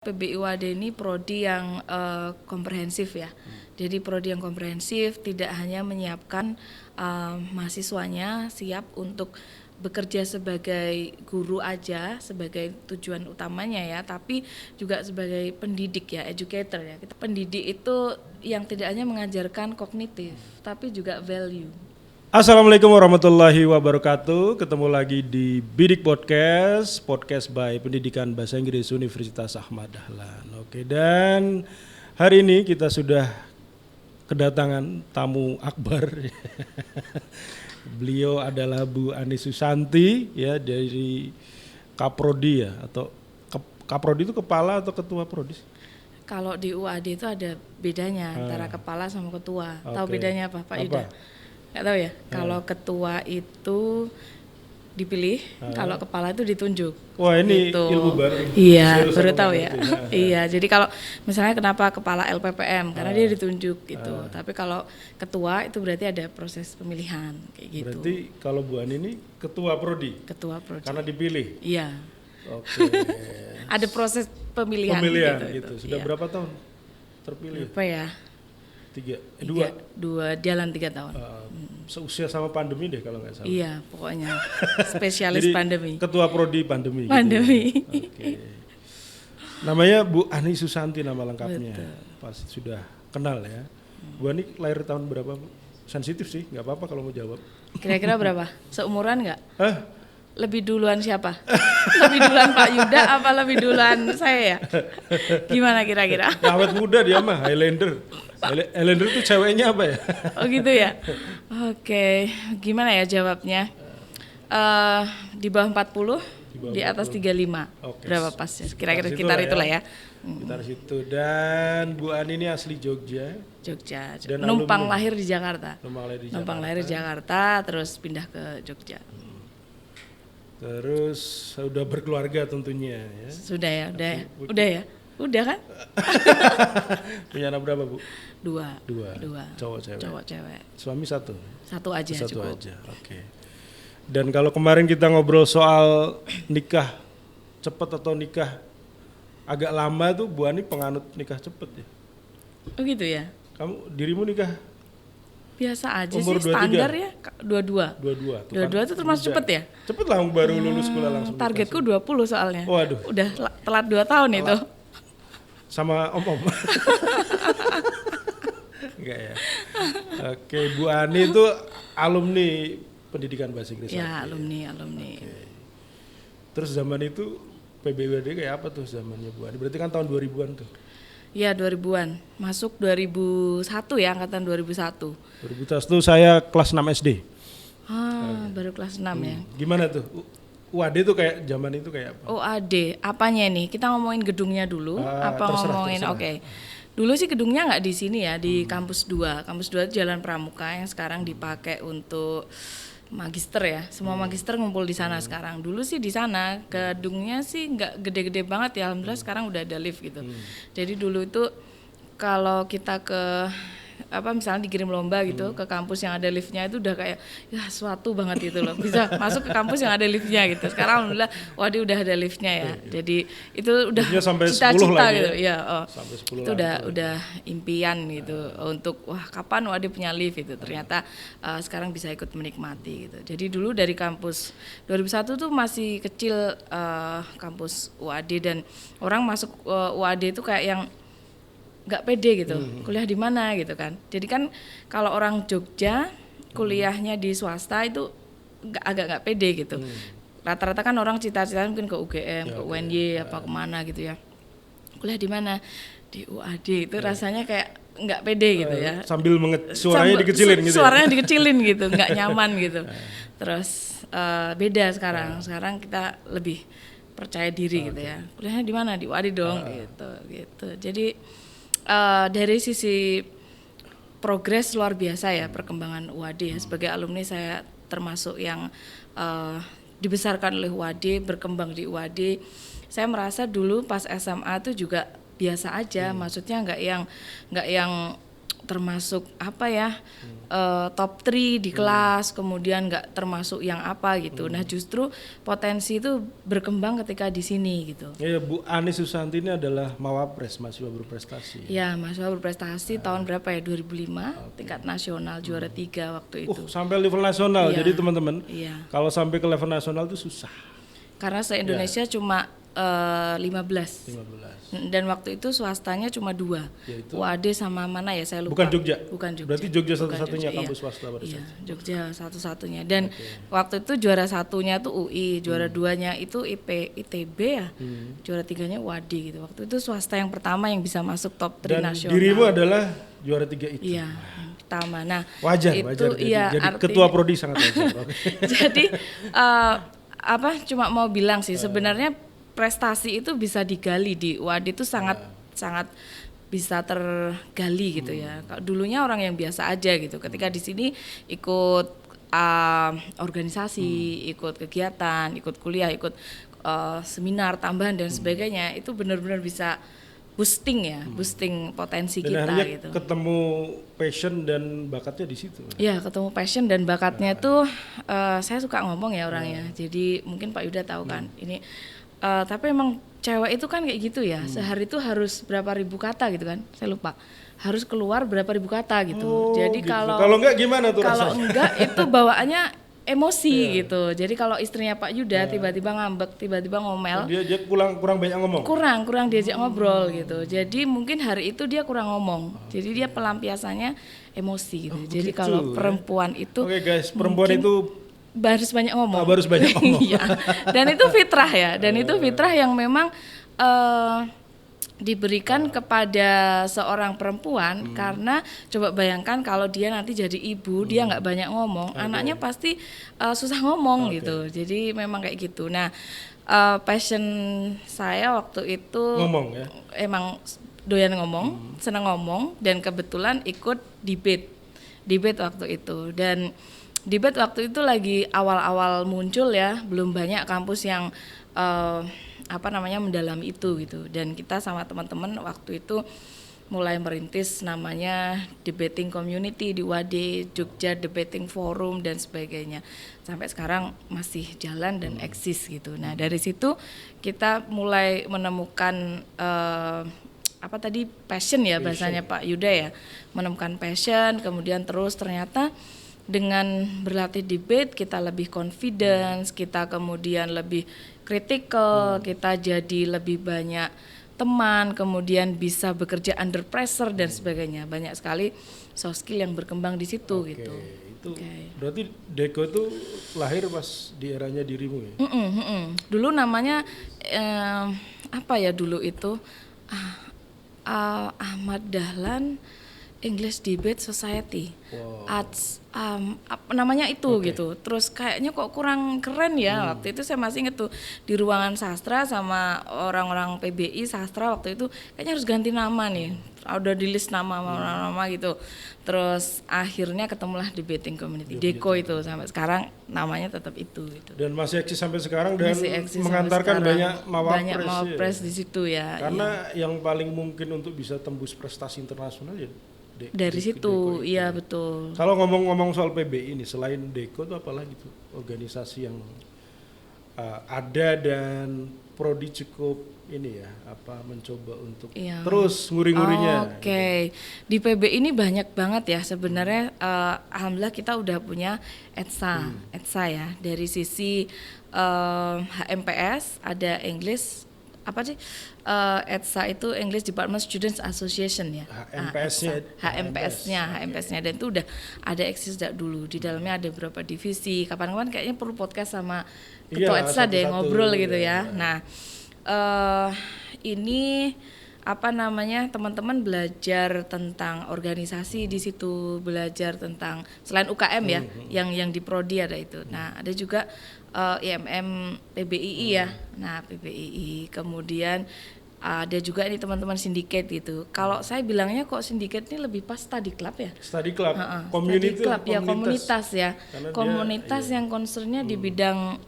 PBIUAD ini prodi yang komprehensif ya. Jadi prodi yang komprehensif tidak hanya menyiapkan mahasiswanya siap untuk bekerja sebagai guru aja sebagai tujuan utamanya ya, tapi juga sebagai pendidik ya, educator ya. Kita pendidik itu yang tidak hanya mengajarkan kognitif, tapi juga value. Assalamualaikum warahmatullahi wabarakatuh. Ketemu lagi di Bidik Podcast by Pendidikan Bahasa Inggris Universitas Ahmad Dahlan. Oke, dan hari ini kita sudah kedatangan tamu akbar. Beliau adalah Bu Ani Susanti ya, dari Kaprodi ya, atau Kaprodi itu kepala atau ketua prodi? Kalau di UAD itu ada bedanya antara kepala sama ketua. Tahu bedanya apa, Pak Yuda? Nggak tahu ya. Kalau ketua itu dipilih, kalau kepala itu ditunjuk. Wah, ini gitu. Ilmu baru. Iya, baru tahu ya. Iya, jadi kalau misalnya kenapa kepala LPPM karena dia ditunjuk gitu. Tapi kalau ketua itu berarti ada proses pemilihan kayak gitu. Berarti kalau Bu Ani ini ketua prodi. Ketua prodi. Karena dipilih. Iya. Oke. Ada proses pemilihan gitu. Sudah berapa tahun terpilih? Apa ya? Dua jalan 3 tahun. Seusia sama pandemi deh kalau nggak salah. Iya, pokoknya spesialis jadi, pandemi. Ketua prodi pandemi. Pandemi. Gitu ya. Oke. Namanya Bu Ani Susanti nama lengkapnya. Betul. Pasti sudah kenal ya. Bu Ani lahir tahun berapa, Bu? Sensitif sih, nggak apa-apa kalau mau jawab. Kira-kira berapa? Seumuran nggak? Hah? Lebih duluan siapa? Lebih duluan Pak Yuda apa lebih duluan saya ya? Gimana kira-kira? Awet muda dia mah, Highlander. Highlander itu ceweknya apa ya? Oh gitu ya? Oke, gimana ya jawabnya? Di bawah 40, di atas 35. Oke. Berapa pas ya? Kira-kira sekitar itulah ya. Sekitar situ. Dan Bu Ani ini asli Jogja. Jogja. Dan Numpang alumni. lahir di Jakarta. Numpang lahir di Jakarta, terus pindah ke Jogja. Terus sudah berkeluarga tentunya ya. Sudah ya, udah ya. Udah kan? Punya anak berapa, Bu? Dua. Cowok cewek. Suami satu? Satu aja cukup. Oke. Dan kalau kemarin kita ngobrol soal nikah cepat atau nikah agak lama tuh, Bu Ani penganut nikah cepat ya? Oh gitu ya? Dirimu nikah? Biasa aja umur sih, 23? standar ya, 22. 22 itu termasuk cepet ya? Cepet lah, baru lulus sekolah langsung. Targetku 20 soalnya. Waduh. Udah telat 2 tahun itu. Sama om-om. Enggak ya. Oke, Bu Ani itu alumni pendidikan bahasa Inggris. Ya, alumni. Oke. Terus zaman itu PBIUAD kayak apa tuh zamannya Bu Ani? Berarti kan tahun 2000-an tuh. Iya, 2000-an. Masuk 2001 ya, angkatan 2001. 2001 saya kelas 6 SD. Baru kelas 6 ya. Gimana tuh? UAD tuh kayak zaman itu kayak apa? UAD, apanya nih? Kita ngomongin gedungnya dulu, terserah. Oke. Dulu sih gedungnya nggak di sini ya, di kampus 2. Kampus 2 itu Jalan Pramuka yang sekarang dipakai untuk magister ya. Semua magister ngumpul di sana sekarang. Dulu sih di sana, gedungnya sih nggak gede-gede banget ya. Alhamdulillah sekarang udah ada lift gitu. Jadi dulu itu kalau kita ke misalnya dikirim lomba gitu ke kampus yang ada liftnya itu udah kayak ya suatu banget gitu loh, bisa masuk ke kampus yang ada liftnya gitu. Sekarang alhamdulillah waduh udah ada liftnya ya. Jadi itu udah cita-cita gitu ya. Itu udah impian gitu untuk wah kapan waduh punya lift itu. Ternyata sekarang bisa ikut menikmati gitu. Jadi dulu dari kampus 2001 tuh masih kecil kampus UAD, dan orang masuk UAD itu kayak yang nggak pede gitu, kuliah di mana gitu kan. Jadi kan kalau orang Jogja kuliahnya di swasta itu agak nggak pede gitu. Rata-rata kan orang cita-cita mungkin ke UGM, ke UNY apa kemana gitu ya. Kuliah di mana? Di UAD itu rasanya kayak nggak pede gitu ya. Sambil suaranya dikecilin gitu. Suaranya dikecilin gitu, nggak nyaman gitu. Terus beda sekarang. Sekarang kita lebih percaya diri gitu ya. Kuliahnya di mana? Di UAD dong gitu. Jadi dari sisi progres luar biasa ya perkembangan UAD ya. Sebagai alumni saya termasuk yang dibesarkan oleh UAD, berkembang di UAD. Saya merasa dulu pas SMA tuh juga biasa aja, maksudnya nggak yang termasuk top 3 di kelas, kemudian nggak termasuk yang apa gitu. Nah justru potensi itu berkembang ketika di sini gitu. Ya, Bu Ani Susanti ini adalah Mawapres, mahasiswa berprestasi. Ya, mahasiswa berprestasi tahun berapa ya? 2005, tingkat nasional juara 3 waktu itu. Sampai level nasional. Iya. Jadi teman-teman, Iya. kalau sampai ke level nasional itu susah. Karena se-Indonesia cuma 15. 15. Dan waktu itu swastanya cuma 2. Yaitu? UAD sama mana ya, saya lupa. Bukan Jogja? Bukan Jogja. Berarti Jogja Bukan satu-satunya Jogja, kampus swasta pada Iya, saat itu. Jogja satu-satunya. Dan waktu itu juara satunya tuh UI, juara 2-nya itu ITB ya. Juara 3-nya UAD gitu. Waktu itu swasta yang pertama yang bisa masuk top 3 Dan nasional. dirimu adalah juara 3 itu. Iya, yang pertama. Nah, Wajar. iya, Jadi artinya- ketua prodi sangat wajar. Oke. Jadi cuma mau bilang sih sebenarnya prestasi itu bisa digali di UAD itu sangat bisa tergali gitu ya. Dulunya orang yang biasa aja gitu. Ketika di sini ikut organisasi, ikut kegiatan, ikut kuliah, ikut seminar tambahan dan sebagainya, itu benar-benar bisa boosting potensi Dan kita akhirnya gitu. ketemu passion dan bakatnya di situ. Ya, ketemu passion dan bakatnya tuh saya suka ngomong ya orangnya. Jadi mungkin Pak Yuda tahu kan. Ini tapi emang cewek itu kan kayak gitu ya. Sehari itu harus berapa ribu kata gitu kan. Saya lupa. Harus keluar berapa ribu kata gitu. Jadi gitu. kalau enggak gimana tuh kalau rasanya? enggak itu bawaannya emosi gitu. Jadi kalau istrinya Pak Yuda tiba-tiba ngambek, tiba-tiba ngomel, Dia kurang banyak ngomong. kurang diajak ngobrol gitu. Jadi mungkin hari itu dia kurang ngomong. Jadi dia pelampiasannya emosi gitu. Jadi begitu, kalau perempuan itu Oke guys, perempuan mungkin itu harus banyak ngomong. harus banyak ngomong. Iya. Dan itu fitrah ya. Dan itu fitrah yang memang diberikan kepada seorang perempuan karena coba bayangkan kalau dia nanti jadi ibu, dia nggak banyak ngomong, anaknya pasti susah ngomong gitu. Jadi memang kayak gitu. Nah, passion saya waktu itu Ngomong ya. emang doyan ngomong, senang ngomong, dan kebetulan ikut debate waktu itu. Dan debate waktu itu lagi awal-awal muncul ya, belum banyak kampus yang mendalami itu gitu. Dan kita sama teman-teman waktu itu mulai merintis namanya debating community di UAD, Jogja Debating Forum dan sebagainya. Sampai sekarang masih jalan dan eksis gitu. Nah, dari situ kita mulai menemukan passion ya bahasanya Pak Yuda ya. Menemukan passion, kemudian terus ternyata dengan berlatih debate kita lebih confidence, kita kemudian lebih critical, kita jadi lebih banyak teman, kemudian bisa bekerja under pressure dan sebagainya. Banyak sekali soft skill yang berkembang di situ gitu. Itu berarti Deko itu lahir pas di eranya dirimu ya? Dulu namanya dulu itu Ahmad Dahlan English Debate Society. Arts namanya itu gitu. Terus kayaknya kok kurang keren ya. Waktu itu saya masih inget tuh di ruangan sastra sama orang-orang PBI sastra waktu itu kayaknya harus ganti nama nih. Udah di list nama gitu. Terus akhirnya ketemulah Debating Community. Deko itu sampai sekarang namanya tetap itu gitu. Dan masih eksis sampai sekarang dan Masih eksis mengantarkan sampai banyak sekarang. Banyak mawapres mawapres di situ ya. Karena yang paling mungkin untuk bisa tembus prestasi internasional ya dari situ, iya betul. Kalau ngomong-ngomong soal PBI ini, selain Deko itu apalagi tuh organisasi yang ada dan prodi cukup ini ya, mencoba untuk terus nguri-ngurinya. Oke. Di PBI ini banyak banget ya sebenarnya. Alhamdulillah kita udah punya ETSA ya. Dari sisi HMPS ada English ETSA itu English Department Students Association ya. HMPS-nya dan itu udah ada eksis dari dulu. Di dalamnya ada beberapa divisi. Kapan-kapan kayaknya perlu podcast sama ketua ETSA deh ngobrol gitu ya. Nah, ini teman-teman belajar tentang organisasi di situ, belajar tentang selain UKM ya, yang di prodi ada itu. Nah, ada juga IMM PBII ya. Nah, PBII. Kemudian ada juga ini teman-teman sindiket gitu. Kalau saya bilangnya kok sindiket ini lebih pas study club ya. Study club, Study club ya, komunitas ya. Komunitas yang concernnya di bidang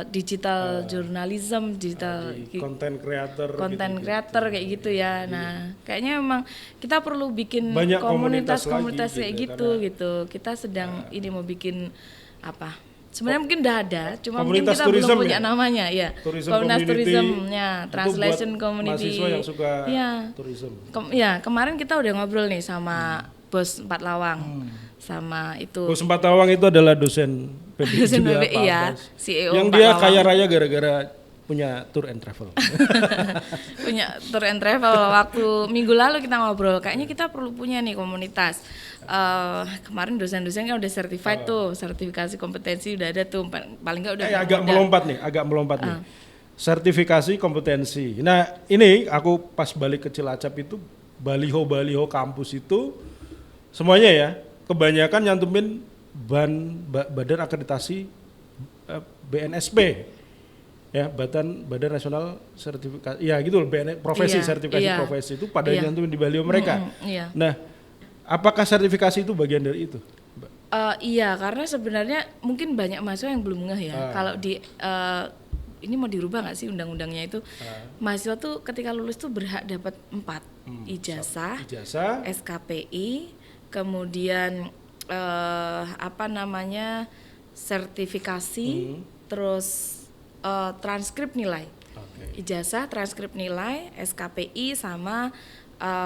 digital journalism, digital content creator kayak gitu ya. Nah, kayaknya memang kita perlu bikin banyak komunitas lagi kayak gitu, gitu. Kita sedang ini mau bikin apa? Sebenarnya mungkin udah ada, cuma mungkin komunitas kita belum tourism punya ya? namanya ya. Tourism Komunitas community, tourismnya, itu translation buat community. mahasiswa yang suka ya. tourism. Kemarin kita udah ngobrol nih sama Bos Empat Lawang. Sama itu. Bos Empat Lawang itu adalah dosen PBI Dosen juga, PBI Pak ya, Abbas. CEO yang Empat dia Lawang. kaya raya gara-gara punya tour and travel. Punya tour and travel. Waktu minggu lalu kita ngobrol, kayaknya kita perlu punya nih komunitas. Kemarin dosen-dosen kan udah certified tuh, sertifikasi kompetensi udah ada tuh, paling nggak udah. agak melompat nih. Sertifikasi kompetensi. Nah ini aku pas balik ke Cilacap itu baliho kampus itu semuanya ya kebanyakan nyantumin badan akreditasi BNSP. Ya, Badan Nasional Sertifikasi, ya gitu loh, profesi, sertifikasi profesi itu pada nyantumin di baliho mereka. Nah, apakah sertifikasi itu bagian dari itu? Iya, karena sebenarnya mungkin banyak mahasiswa yang belum ngeh ya. Kalau di ini mau dirubah nggak sih undang-undangnya itu? Mahasiswa tuh ketika lulus tuh berhak dapat 4 ijazah, SKPI, kemudian sertifikasi, terus transkrip nilai. Ijazah, transkrip nilai, SKPI sama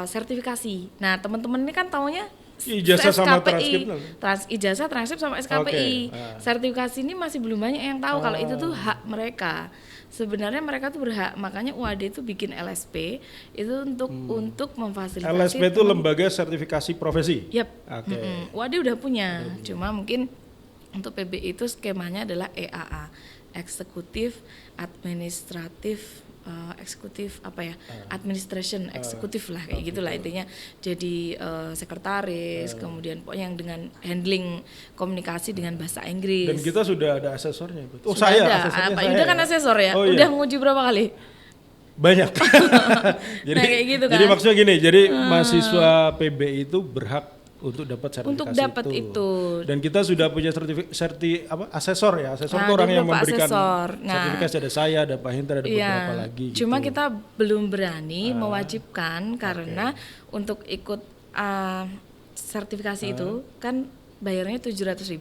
sertifikasi. Nah, teman-teman ini kan taunya ijazah sama transkrip, ijazah, transkrip sama SKPI. Sertifikasi ini masih belum banyak yang tahu kalau itu tuh hak mereka. Sebenarnya mereka tuh berhak, makanya UAD itu bikin LSP itu untuk memfasilitasi. LSP itu lembaga sertifikasi profesi. Yap. UAD udah punya, cuma mungkin untuk PBI itu skemanya adalah EAA, eksekutif, administratif. Administration eksekutif lah kayak gitulah intinya. Jadi sekretaris, kemudian pokoknya yang dengan handling komunikasi dengan bahasa Inggris. Dan kita sudah ada asesornya. Sudah ada. Pak Yuda kan asesor ya. Udah nguji berapa kali? Banyak. Jadi kayak gitu kan. Jadi maksudnya gini, jadi mahasiswa PBI itu berhak untuk dapat sertifikasi itu. Dan kita sudah punya asesor ya. Asesor itu orang yang memberikan sertifikasi, ada saya, ada Pak Hinter, ada beberapa lagi. Cuma kita belum berani mewajibkan karena untuk ikut sertifikasi itu kan bayarnya 700.000.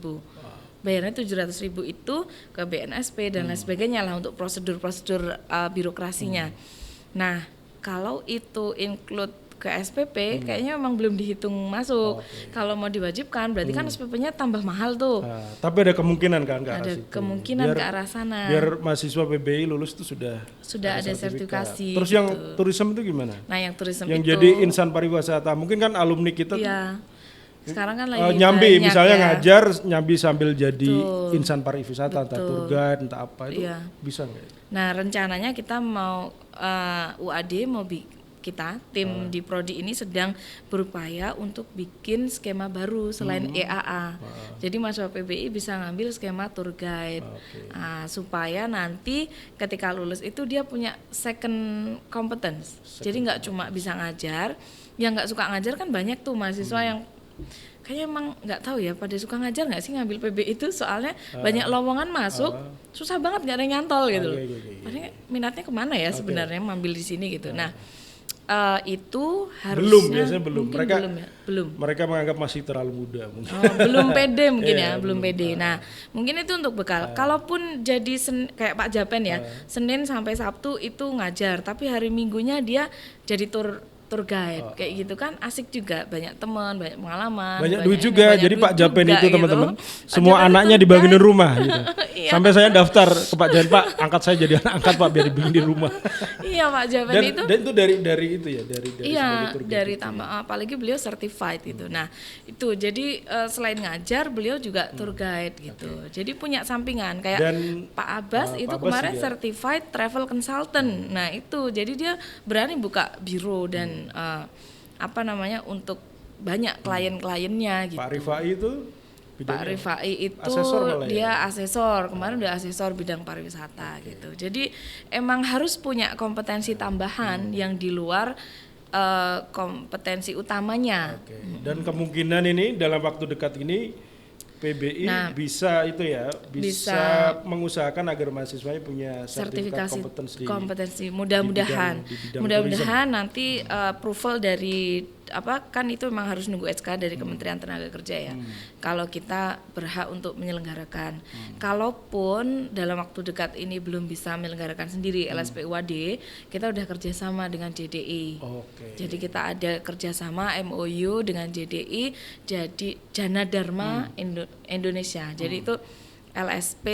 Bayarnya 700.000 itu ke BNSP dan lain sebagainya lah untuk prosedur-prosedur birokrasinya. Nah, kalau itu include ke SPP kayaknya memang belum dihitung masuk. Kalau mau diwajibkan berarti kan SPP-nya tambah mahal tuh. Tapi ada kemungkinan kan ke arah situ. Ada kemungkinan ke arah sana. Biar mahasiswa PBI lulus itu sudah ada sertifikasi. Terus gitu. yang turisme itu gimana? Nah, yang turisme yang itu jadi insan pariwisata. Mungkin kan alumni kita sekarang kan lagi nyambi misalnya ngajar nyambi sambil jadi insan pariwisata, entah tour guide, entah apa itu bisa nggak? Nah, rencananya kita mau UAD mau tim di Prodi ini sedang berupaya untuk bikin skema baru selain EAA. Jadi mahasiswa PBI bisa ngambil skema tour guide supaya nanti ketika lulus itu dia punya second competence. Jadi nggak cuma bisa ngajar, yang nggak suka ngajar kan banyak tuh mahasiswa yang kayaknya emang nggak tahu ya pada suka ngajar nggak sih ngambil PBI itu, soalnya banyak lowongan masuk susah banget nggak ada yang nyantol gitu loh. Padahal minatnya kemana ya sebenarnya ngambil di sini gitu. Nah, itu harusnya belum. Mereka menganggap masih terlalu muda mungkin. Belum pede mungkin belum pede. Nah, mungkin itu untuk bekal. Kalaupun jadi kayak Pak Japen ya, Senin sampai Sabtu itu ngajar, tapi hari Minggunya dia jadi tour guide kayak gitu kan asik juga, banyak teman, banyak pengalaman, banyak duit juga. Jadi Pak Japen itu teman-teman semua anaknya dibangunin rumah gitu. Sampai saya daftar ke Pak Japen, Pak angkat saya jadi anak angkat Pak biar dibangunin rumah. Iya Pak Japen itu. Dan itu dari itu ya dari tambah apalagi beliau certified gitu. Nah itu jadi selain ngajar beliau juga tour guide gitu. Jadi punya sampingan kayak Pak Abbas itu kemarin certified travel consultant. Nah itu jadi dia berani buka biro dan untuk banyak klien-kliennya gitu. Pak Rifai itu asesor, kemarin udah asesor bidang pariwisata gitu. Jadi emang harus punya kompetensi tambahan yang di luar kompetensi utamanya. Dan kemungkinan ini dalam waktu dekat ini PBI Nah, bisa itu ya, bisa mengusahakan agar mahasiswanya punya sertifikat sertifikasi kompetensi kompetensi. Mudah-mudahan di bidang mudah-mudahan nanti approval dari apa, kan itu memang harus nunggu SK dari Kementerian Tenaga Kerja ya. Kalau kita berhak untuk menyelenggarakan. Kalaupun dalam waktu dekat ini belum bisa menyelenggarakan sendiri LSPUAD, kita udah kerjasama dengan JDI. Oke. Jadi kita ada kerjasama MOU dengan JDI, jadi Jana Dharma Indonesia. Jadi itu LSP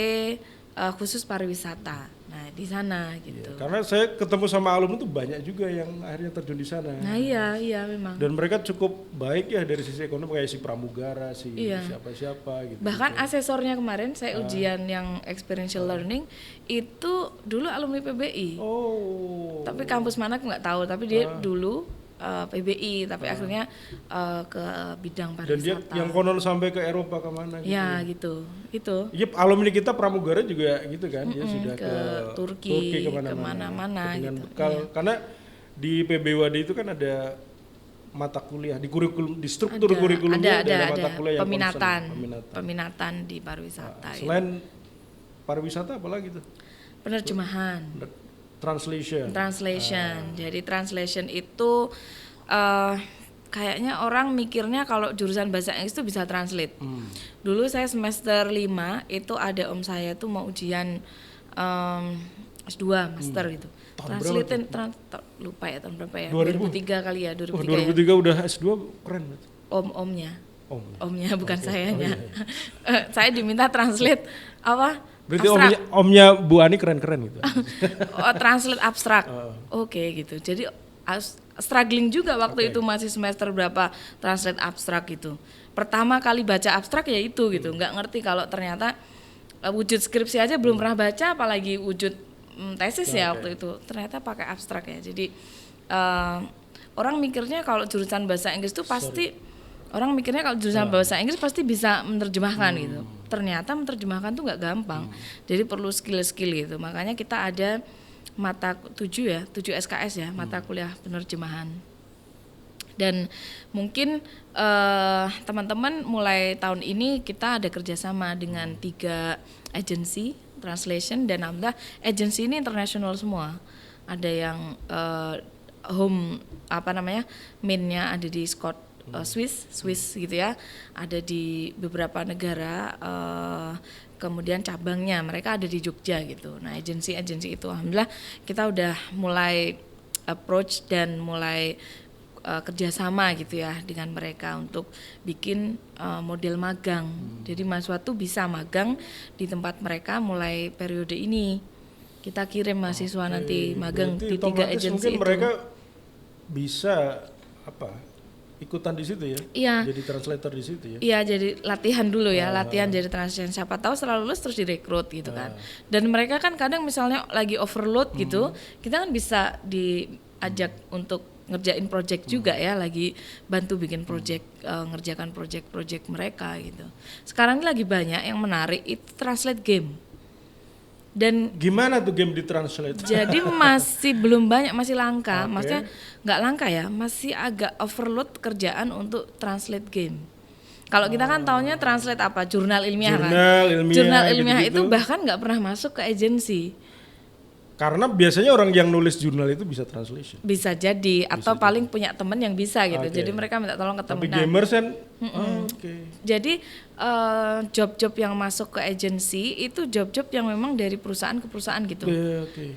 khusus pariwisata. Nah di sana gitu. Iya, karena saya ketemu sama alumni tuh banyak juga yang akhirnya terjun di sana. Nah iya memang. Dan mereka cukup baik ya dari sisi ekonomi, kayak si pramugara, si siapa-siapa gitu. Bahkan asesornya kemarin saya ujian yang experiential learning itu dulu alumni PBI. Oh. Tapi kampus mana aku nggak tahu. Tapi dia dulu PBI, tapi akhirnya ke bidang Dan dia pariwisata. yang konon sampai ke Eropa kemana gitu. Ya gitu. Itu. Iya, alumni kita pramugara juga gitu kan, dia sudah ke Turki, kemana-mana dengan gitu. bekal. Karena di PBWD itu kan ada mata kuliah di kurikulum, di struktur kurikulumnya ada mata kuliah yang peminatan di pariwisata. Selain pariwisata apa lagi tuh? Penerjemahan. Translation. Jadi translation itu kayaknya orang mikirnya kalau jurusan bahasa Inggris itu bisa translate. Dulu saya semester 5 itu ada om saya tuh mau ujian S2 master gitu. Translate lupa ya tahun berapa ya? 2003 kali ya, 2003. 2003 udah S2 keren. Omnya bukan sayanya. Saya diminta translate apa? Berarti omnya Bu Ani keren-keren gitu. Translate abstrak. Oke, gitu. Jadi struggling juga waktu itu masih semester berapa translate abstrak gitu. Pertama kali baca abstrak ya itu gitu. Nggak ngerti kalau ternyata wujud skripsi aja belum pernah baca, apalagi wujud tesis ya waktu itu. Ternyata pakai abstrak ya. Jadi orang mikirnya kalau jurusan bahasa Inggris itu pasti orang mikirnya kalau jurusan bahasa Inggris pasti bisa menerjemahkan gitu. Ternyata menerjemahkan tuh nggak gampang. Jadi perlu skill-skill gitu. Makanya kita ada mata 7 SKS ya, mata kuliah penerjemahan. Dan mungkin teman-teman mulai tahun ini kita ada kerjasama dengan 3 agensi translation, dan alhamdulillah agensi ini internasional semua. Ada yang mainnya ada di Swiss gitu ya, ada di beberapa negara, kemudian cabangnya mereka ada di Jogja gitu. Nah agensi itu alhamdulillah kita udah mulai approach dan mulai kerjasama gitu ya dengan mereka untuk bikin model magang. Jadi mahasiswa tuh bisa magang di tempat mereka mulai periode ini. Kita kirim mahasiswa nanti magang di 3 agensi itu. Mungkin mereka bisa ikutan di situ ya? Iya. Jadi translator di situ ya? Iya, jadi latihan dulu ya, latihan jadi translation. Siapa tahu setelah lulus terus direkrut gitu kan. Dan mereka kan kadang misalnya lagi overload gitu, kita kan bisa diajak untuk ngerjain project juga ya, lagi bantu bikin project, ngerjakan project mereka gitu. Sekarang ini lagi banyak yang menarik itu translate game. Dan gimana tuh game ditranslate? Jadi masih belum banyak, masih langka. Maksudnya nggak langka ya, masih agak overload kerjaan untuk translate game. Kalau kita kan taunya translate apa? Jurnal ilmiah kan. Jurnal ilmiah itu bahkan nggak pernah masuk ke agensi. Karena biasanya orang yang nulis jurnal itu bisa translation. Bisa jadi, atau paling punya teman yang bisa gitu. Jadi mereka minta tolong ke teman. Tapi gamers kan. Jadi job-job yang masuk ke agensi itu job-job yang memang dari perusahaan ke perusahaan gitu.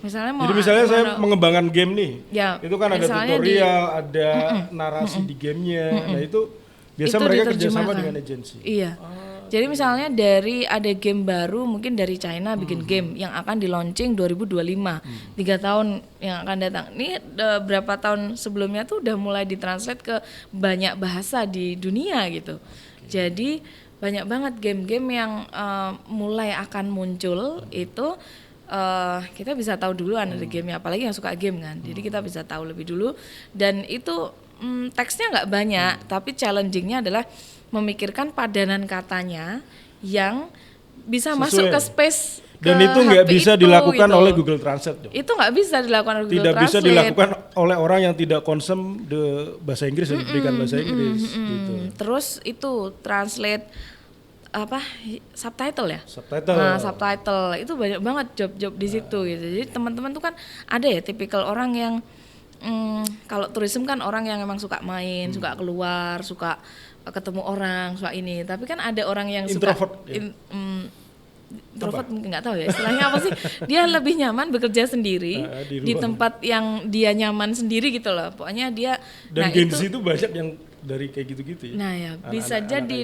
Misalnya saya mengembangkan game nih, ya, itu kan ada tutorial, ada narasi di gamenya. Nah itu biasa mereka kerjasama dengan agensi. Iya. Jadi misalnya ada game baru mungkin dari China bikin game yang akan di launching 2025, 3 tahun yang akan datang. Ini berapa tahun sebelumnya tuh udah mulai ditranslate ke banyak bahasa di dunia gitu. Jadi banyak banget game-game yang mulai akan muncul itu kita bisa tahu duluan ada gamenya, apalagi yang suka game kan. Jadi kita bisa tahu lebih dulu, dan itu teksnya nggak banyak, tapi challengingnya adalah memikirkan padanan katanya yang bisa masuk ke space. Dan itu nggak bisa dilakukan oleh Google Translate. Itu nggak bisa dilakukan oleh Google Translate. Tidak bisa dilakukan oleh orang yang tidak concern bahasa Inggris dan pendidikan bahasa Inggris. Gitu. Terus itu translate subtitle ya. Subtitle. Nah, subtitle itu banyak banget job-job di situ gitu. Jadi teman-teman tuh kan ada ya tipikal orang yang kalau tourism kan orang yang emang suka main, suka keluar, suka ketemu orang, suka ini. Tapi kan ada orang yang Introvert, suka introvert mungkin nggak tahu ya istilahnya apa sih. Dia lebih nyaman bekerja sendiri di tempat yang dia nyaman sendiri gitu loh. Pokoknya dia dan Gen Z itu banyak yang dari kayak gitu-gitu ya. Nah ya bisa jadi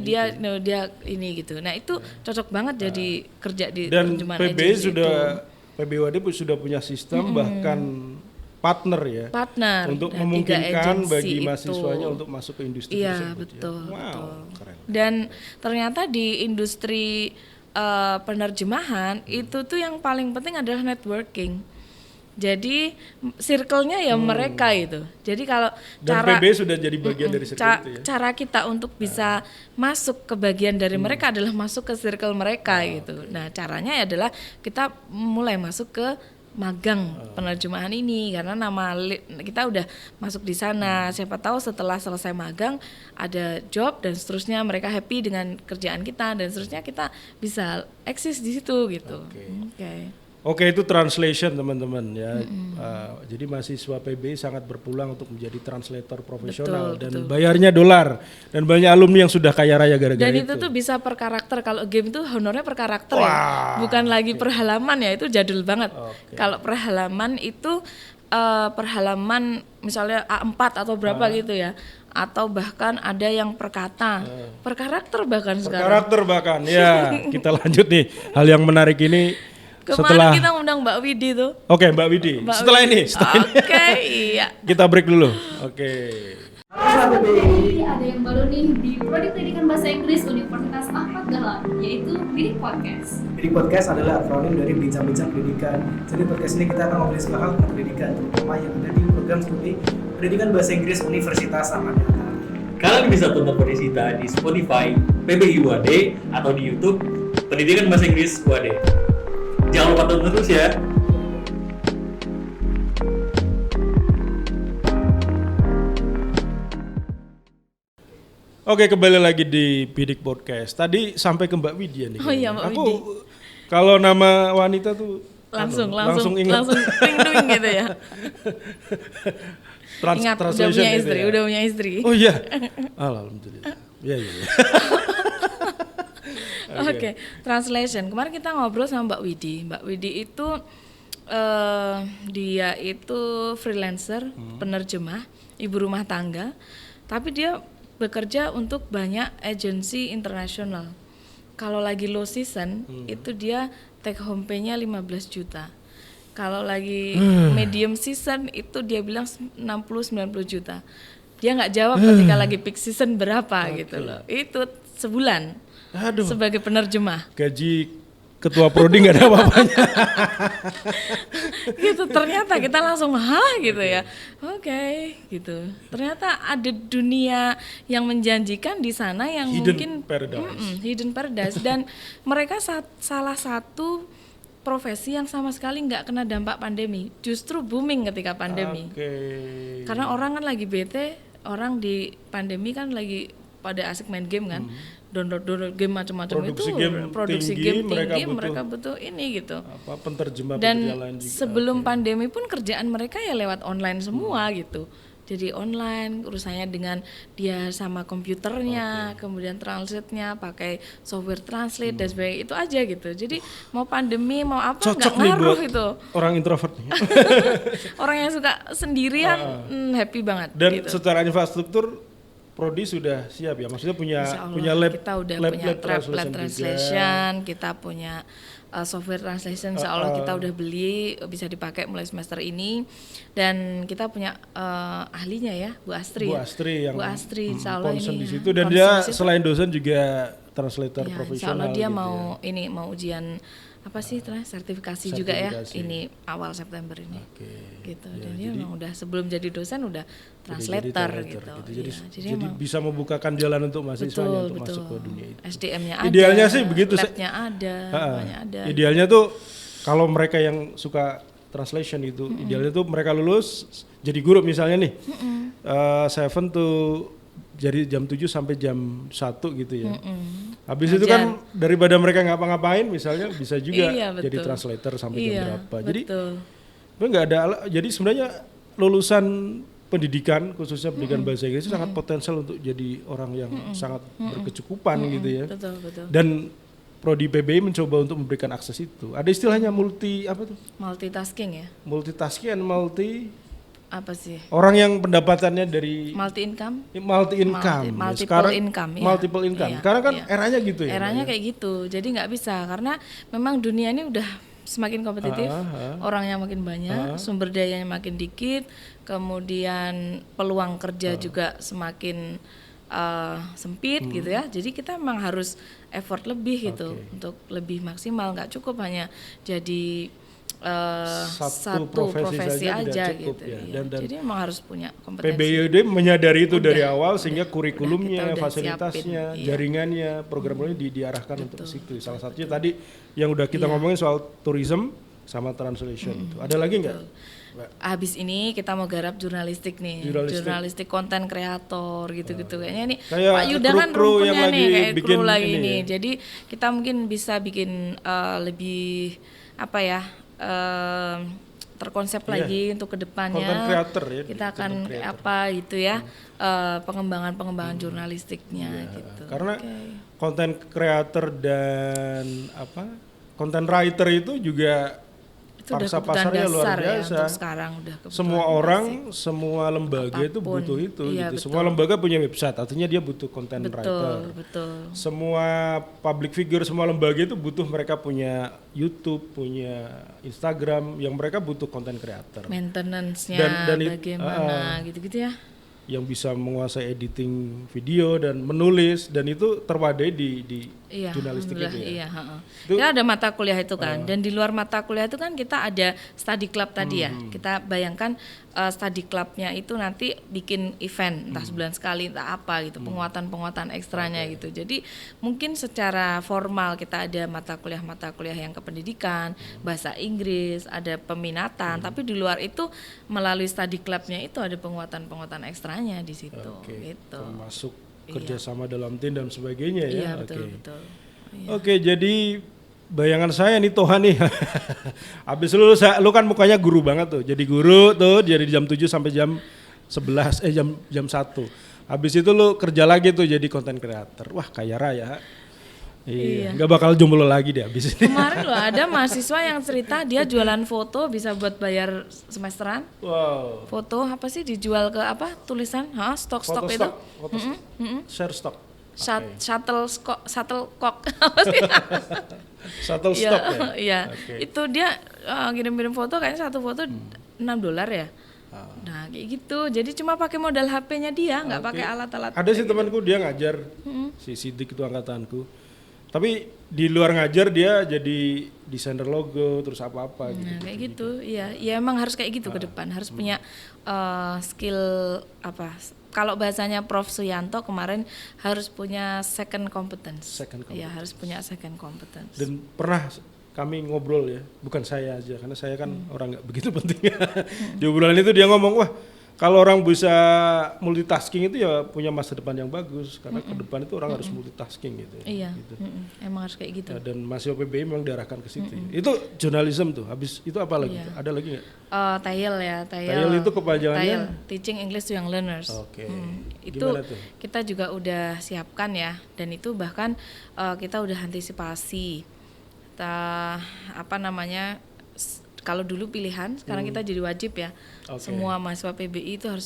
dia ini gitu. Nah itu cocok banget jadi kerja di dan terjemahan PB agency sudah itu. PBWD sudah punya sistem bahkan partner ya untuk memungkinkan bagi mahasiswanya untuk masuk ke industri tersebut. Betul, ya. Wow, betul. Keren. Dan ternyata di industri penerjemahan itu tuh yang paling penting adalah networking. Jadi circle-nya ya mereka itu. Jadi kalau dan PB sudah jadi bagian dari circle itu ya. Cara kita untuk bisa masuk ke bagian dari mereka adalah masuk ke circle mereka gitu. Nah, caranya adalah kita mulai masuk ke magang penerjemahan ini karena kita udah masuk di sana. Siapa tahu setelah selesai magang ada job dan seterusnya mereka happy dengan kerjaan kita dan seterusnya kita bisa eksis di situ gitu. Oke, itu translation teman-teman ya. Jadi mahasiswa PB sangat berpeluang untuk menjadi translator profesional dan bayarnya dolar dan banyak alumni yang sudah kaya raya gara-gara itu. Dan itu tuh bisa per karakter. Kalau game itu honornya per karakter ya, bukan lagi per halaman ya, itu jadul banget. Kalau per halaman itu per halaman misalnya A4 atau berapa gitu ya. Atau bahkan ada yang per kata, per karakter bahkan sekarang. Per karakter bahkan ya. Kita lanjut nih hal yang menarik ini. Kemarin kita undang Mbak Widi tuh. Oke, Mbak Widi. Setelah ini. Iya. Kita break dulu. Sahabat PBI, ada yang baru nih di Prodi Pendidikan Bahasa Inggris Universitas Ahmad Dahlan, yaitu Bidik Podcast. Bidik Podcast adalah akronim dari Bincang-Bincang Pendidikan. Jadi podcast ini kita akan ngobrolin segala hal tentang pendidikan, terutama yang ada di program studi Pendidikan Bahasa Inggris Universitas Ahmad Dahlan. Kalian bisa tonton podcast kita di Spotify, PBI UAD, atau di YouTube Pendidikan Bahasa Inggris UAD. Jangan lupa tonton terus ya. Oke, kembali lagi di Bidik Podcast. Tadi sampai ke Mbak Widya nih. Oh iya, Mbak Widi. Kalau nama wanita tuh langsung ingat. ring gitu ya. Ingat udah punya istri, ya. Udah punya istri. Oh iya. Alhamdulillah. Iya. Oke, translation. Kemarin kita ngobrol sama Mbak Widi. Mbak Widi itu dia itu freelancer, penerjemah, ibu rumah tangga, tapi dia bekerja untuk banyak agensi internasional. Kalau lagi low season, itu dia take home pay-nya 15 juta. Kalau lagi medium season, itu dia bilang 60-90 juta. Dia nggak jawab ketika lagi peak season berapa gitu loh. Itu sebulan. Aduh. Sebagai penerjemah. Gaji ketua prodi nggak ada apa-apanya. Gitu, ternyata kita langsung gitu ya. Oke, gitu. Ternyata ada dunia yang menjanjikan di sana yang hidden mungkin hidden paradise dan mereka salah satu profesi yang sama sekali nggak kena dampak pandemi. Justru booming ketika pandemi. Karena orang kan lagi bete, orang di pandemi kan lagi pada asik main game kan. Download game macam-macam itu produksi game tinggi mereka butuh ini gitu. Penterjemah dan sebelum pandemi pun kerjaan mereka ya lewat online semua gitu. Jadi online urusannya dengan dia sama komputernya, kemudian translate-nya pakai software translate dan sebagainya, itu aja gitu. Jadi mau pandemi mau apa nggak ngaruh itu. Orang introvert nih. Orang yang suka sendirian happy banget. Dan gitu. secara infrastruktur prodi sudah siap ya, maksudnya punya lab, kita udah lab punya lab translation, kita punya software translation, insya Allah kita udah beli, bisa dipakai mulai semester ini, dan kita punya ahlinya ya, Bu Astri. Bu Astri, insya Allah ini di situ, dan dia selain dosen juga translator profesional. Insya Allah dia gitu mau ujian apa sih sertifikasi juga ya, ini awal September ini. Gitu. Dan dia memang udah sebelum jadi dosen udah translator gitu. Jadi bisa membukakan jalan untuk mahasiswanya untuk masuk ke dunia itu. SDM-nya ada. Idealnya sih begitu. Lab-nya ada, semuanya ada. Idealnya tuh kalau mereka yang suka translation itu, idealnya tuh mereka lulus jadi guru misalnya nih, 7 to Jadi jam 7 sampai jam 1 gitu ya. Habis itu kan daripada mereka ngapa-ngapain misalnya bisa juga Iya, jadi betul. translator sampai jam Iya, berapa. Jadi betul. nggak ada jadi sebenarnya lulusan pendidikan khususnya pendidikan bahasa Inggris itu sangat potensial untuk jadi orang yang sangat berkecukupan gitu ya. Betul, betul. Dan Prodi PBI mencoba untuk memberikan akses itu. Ada istilahnya Multitasking ya. multitasking and Apa sih? orang yang pendapatannya dari Multi income? multi income. Multiple income, iya. Multiple income. Iya, Sekarang kan iya. eranya gitu ya. Eranya Mbak, ya? kayak gitu. Jadi nggak bisa karena memang dunia ini udah semakin kompetitif, orangnya makin banyak, sumber dayanya makin dikit, kemudian peluang kerja juga semakin sempit gitu ya. Jadi kita memang harus effort lebih gitu untuk lebih maksimal. Nggak cukup hanya jadi satu profesi saja aja tidak cukup gitu. ya. Iya. Dan Jadi memang harus punya kompetensi. PBIUD menyadari itu dari Udah, awal sehingga kurikulumnya, kita udah fasilitasnya, siapin, iya. jaringannya, program-programnya diarahkan untuk situ. Salah satunya tadi yang udah kita ngomongin soal tourism sama translation itu. Ada lagi nggak? Habis ini kita mau garap jurnalistik nih, jurnalistik konten kreator gitu-gitu kayaknya ini Kayak Pak Yuda kan kru-kru yang rumpunya lagi nih kayak bikin kru lagi ini nih. ya. Jadi kita mungkin bisa bikin lebih apa ya terkonsep lagi untuk kedepannya. Content creator ya, Kita akan content creator. apa gitu ya pengembangan jurnalistiknya gitu. Karena konten creator dan content writer itu juga itu udah pangsa kebutuhan pasarnya luar dasar ya biasa. untuk sekarang udah kebutuhan Semua basic. orang, semua lembaga itu Apapun. butuh itu Iya, gitu. betul. Semua lembaga punya website, artinya dia butuh content writer. Betul. Semua public figure, semua lembaga itu butuh, mereka punya YouTube, punya Instagram, yang mereka butuh content creator. Maintenance-nya Dan bagaimana gitu-gitu ya. Yang bisa menguasai editing video dan menulis, dan itu terwadai di Iya, jurnalistik itu alhamdulillah, ya. iya, heeh. Itu- Kita ada mata kuliah itu kan, dan di luar mata kuliah itu kan kita ada study club tadi ya. Kita bayangkan study clubnya itu nanti bikin event entah sebulan sekali, entah apa gitu, penguatan ekstranya gitu. Jadi mungkin secara formal kita ada mata kuliah yang kependidikan, bahasa Inggris, ada peminatan, tapi di luar itu melalui study clubnya itu ada penguatan ekstranya di situ Oke, gitu. termasuk kerjasama dalam tim dan sebagainya ya. Iya, Oke. betul. Iya. Oke, jadi bayangan saya nih Toha nih. Habis lu kan mukanya guru banget tuh. Jadi guru tuh jadi jam 7 sampai jam 11 jam 1. Habis itu lu kerja lagi tuh jadi content creator. Wah, kaya raya. Iya, nggak bakal jomblo lagi deh habis ini. Kemarin loh ada mahasiswa yang cerita dia jualan foto bisa buat bayar semesteran. Wow. Foto apa sih dijual ke apa tulisan? Stok itu. Foto share stock. Shuttlecock apa sih? Shuttle Iya, stock ya. iya. Oke. Itu dia ngirim-ngirim foto kayaknya satu foto $6 ya. Nah kayak gitu. Jadi cuma pakai modal HP-nya dia, nggak pakai alat-alat. Ada sih temanku dia ngajar, si Sidik itu angkatanku. Tapi di luar ngajar dia jadi desainer logo terus apa-apa gitu. Nah kayak gitu, iya. Ya emang harus kayak gitu ke depan. Harus punya skill apa? Kalau bahasanya Prof Suyanto kemarin harus punya second competence. Iya harus punya second competence. Dan pernah kami ngobrol ya, bukan saya aja karena saya kan orang nggak begitu penting. Di obrolan itu dia ngomong, wah kalau orang bisa multitasking itu ya punya masa depan yang bagus karena ke depan itu orang harus multitasking gitu. Iya, Gitu. emang harus kayak gitu. Nah, dan mahasiswa PBI memang diarahkan ke situ. Itu jurnalism tuh. Habis itu apa lagi? Iya. Ada lagi nggak? TAIL ya, TAIL itu kepanjangannya? TAIL, Teaching English to Young Learners. Oke. Itu Gimana tuh? kita juga udah siapkan ya, dan itu bahkan kita udah antisipasi. Kalau dulu pilihan, sekarang kita jadi wajib ya. Oke. Semua mahasiswa PBI itu harus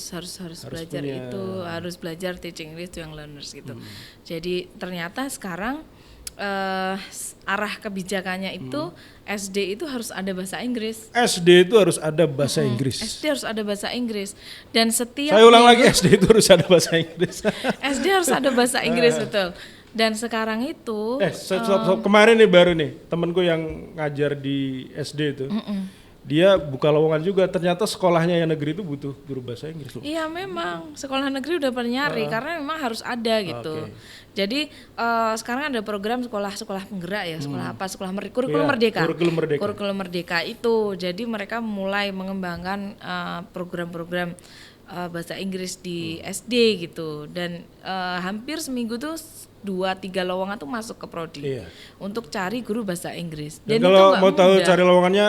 belajar punya. itu, harus belajar Teaching English to Young Learners gitu. Jadi ternyata sekarang arah kebijakannya itu SD itu harus ada bahasa Inggris. SD itu harus ada bahasa Inggris. SD harus ada bahasa Inggris dan setiap Saya ulang lagi, minggu- SD itu harus ada bahasa Inggris. SD harus ada bahasa Inggris betul. Dan sekarang itu Stop. Kemarin nih baru nih temanku yang ngajar di SD itu, dia buka lowongan juga. Ternyata sekolahnya yang negeri itu butuh guru bahasa Inggris loh. iya memang sekolah negeri udah pada nyari karena memang harus ada gitu. Oke. Jadi sekarang ada program sekolah penggerak ya, sekolah kurikulum Iya, merdeka. kurikulum merdeka. Kurikulum merdeka itu. Jadi mereka mulai mengembangkan program-program bahasa Inggris di SD gitu, dan hampir seminggu tuh 2-3 lowongan tuh masuk ke prodi Iya. untuk cari guru bahasa Inggris. Dan itu kalau nggak mau tahu mudah. cari lowongannya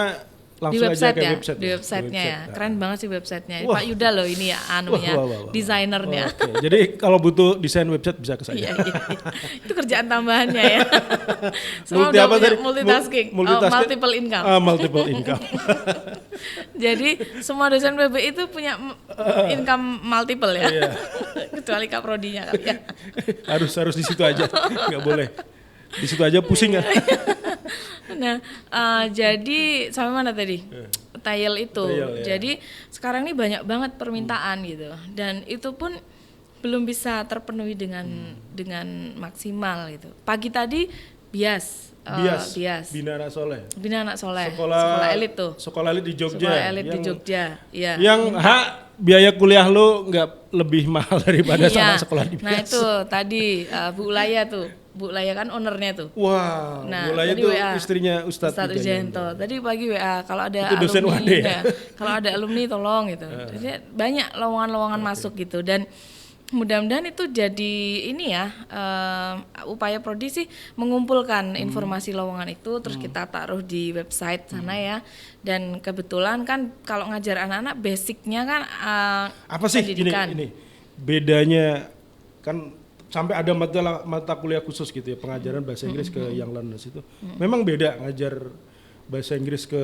Di langsung aja ke website-nya, website. di website-nya ya. Nah. Keren banget sih website-nya. Wah. Pak Yuda loh ini ya anunya, Wah. desainernya. Oke. Jadi kalau butuh desain website bisa ke saya. Iya. Itu kerjaan tambahannya ya. Semua Multi udah apa punya tadi? multitasking, multiple income. Multiple income. Jadi semua dosen PB itu punya income multiple ya. Iya. Kecuali Kak Prodinya kali ya. harus di situ aja, nggak boleh. Di situ aja pusing kan. Nah, jadi sampai mana tadi? Tayel itu. Tayel, ya. Jadi sekarang ini banyak banget permintaan gitu, dan itu pun belum bisa terpenuhi dengan maksimal gitu. Pagi tadi bias. Bina Anak Soleh. Bina Anak Soleh. Sekolah elit tuh. Sekolah elit di Jogja. Sekolah elit di Jogja. Iya. Yang biaya kuliah lu nggak lebih mahal daripada sama Iya. sekolah di Nah biasa. itu tadi Bu Ulaya tuh. Bu Ulaya kan ownernya tuh. Wah, Nah, mulai tadi itu WA. istrinya Ustadz Ustadz Wijayanto. Tadi pagi WA kalau ada Itu dosen alumni, UAD ya? kalau ada alumni tolong gitu. Jadi banyak lowongan-lowongan masuk gitu, dan mudah-mudahan itu jadi ini ya upaya prodi sih mengumpulkan informasi lowongan itu terus kita taruh di website sana ya. Dan kebetulan kan kalau ngajar anak-anak basicnya kan Apa sih pendidikan. ini bedanya kan sampai ada mata kuliah khusus gitu ya, pengajaran bahasa Inggris ke yang learners itu. Memang beda ngajar bahasa Inggris ke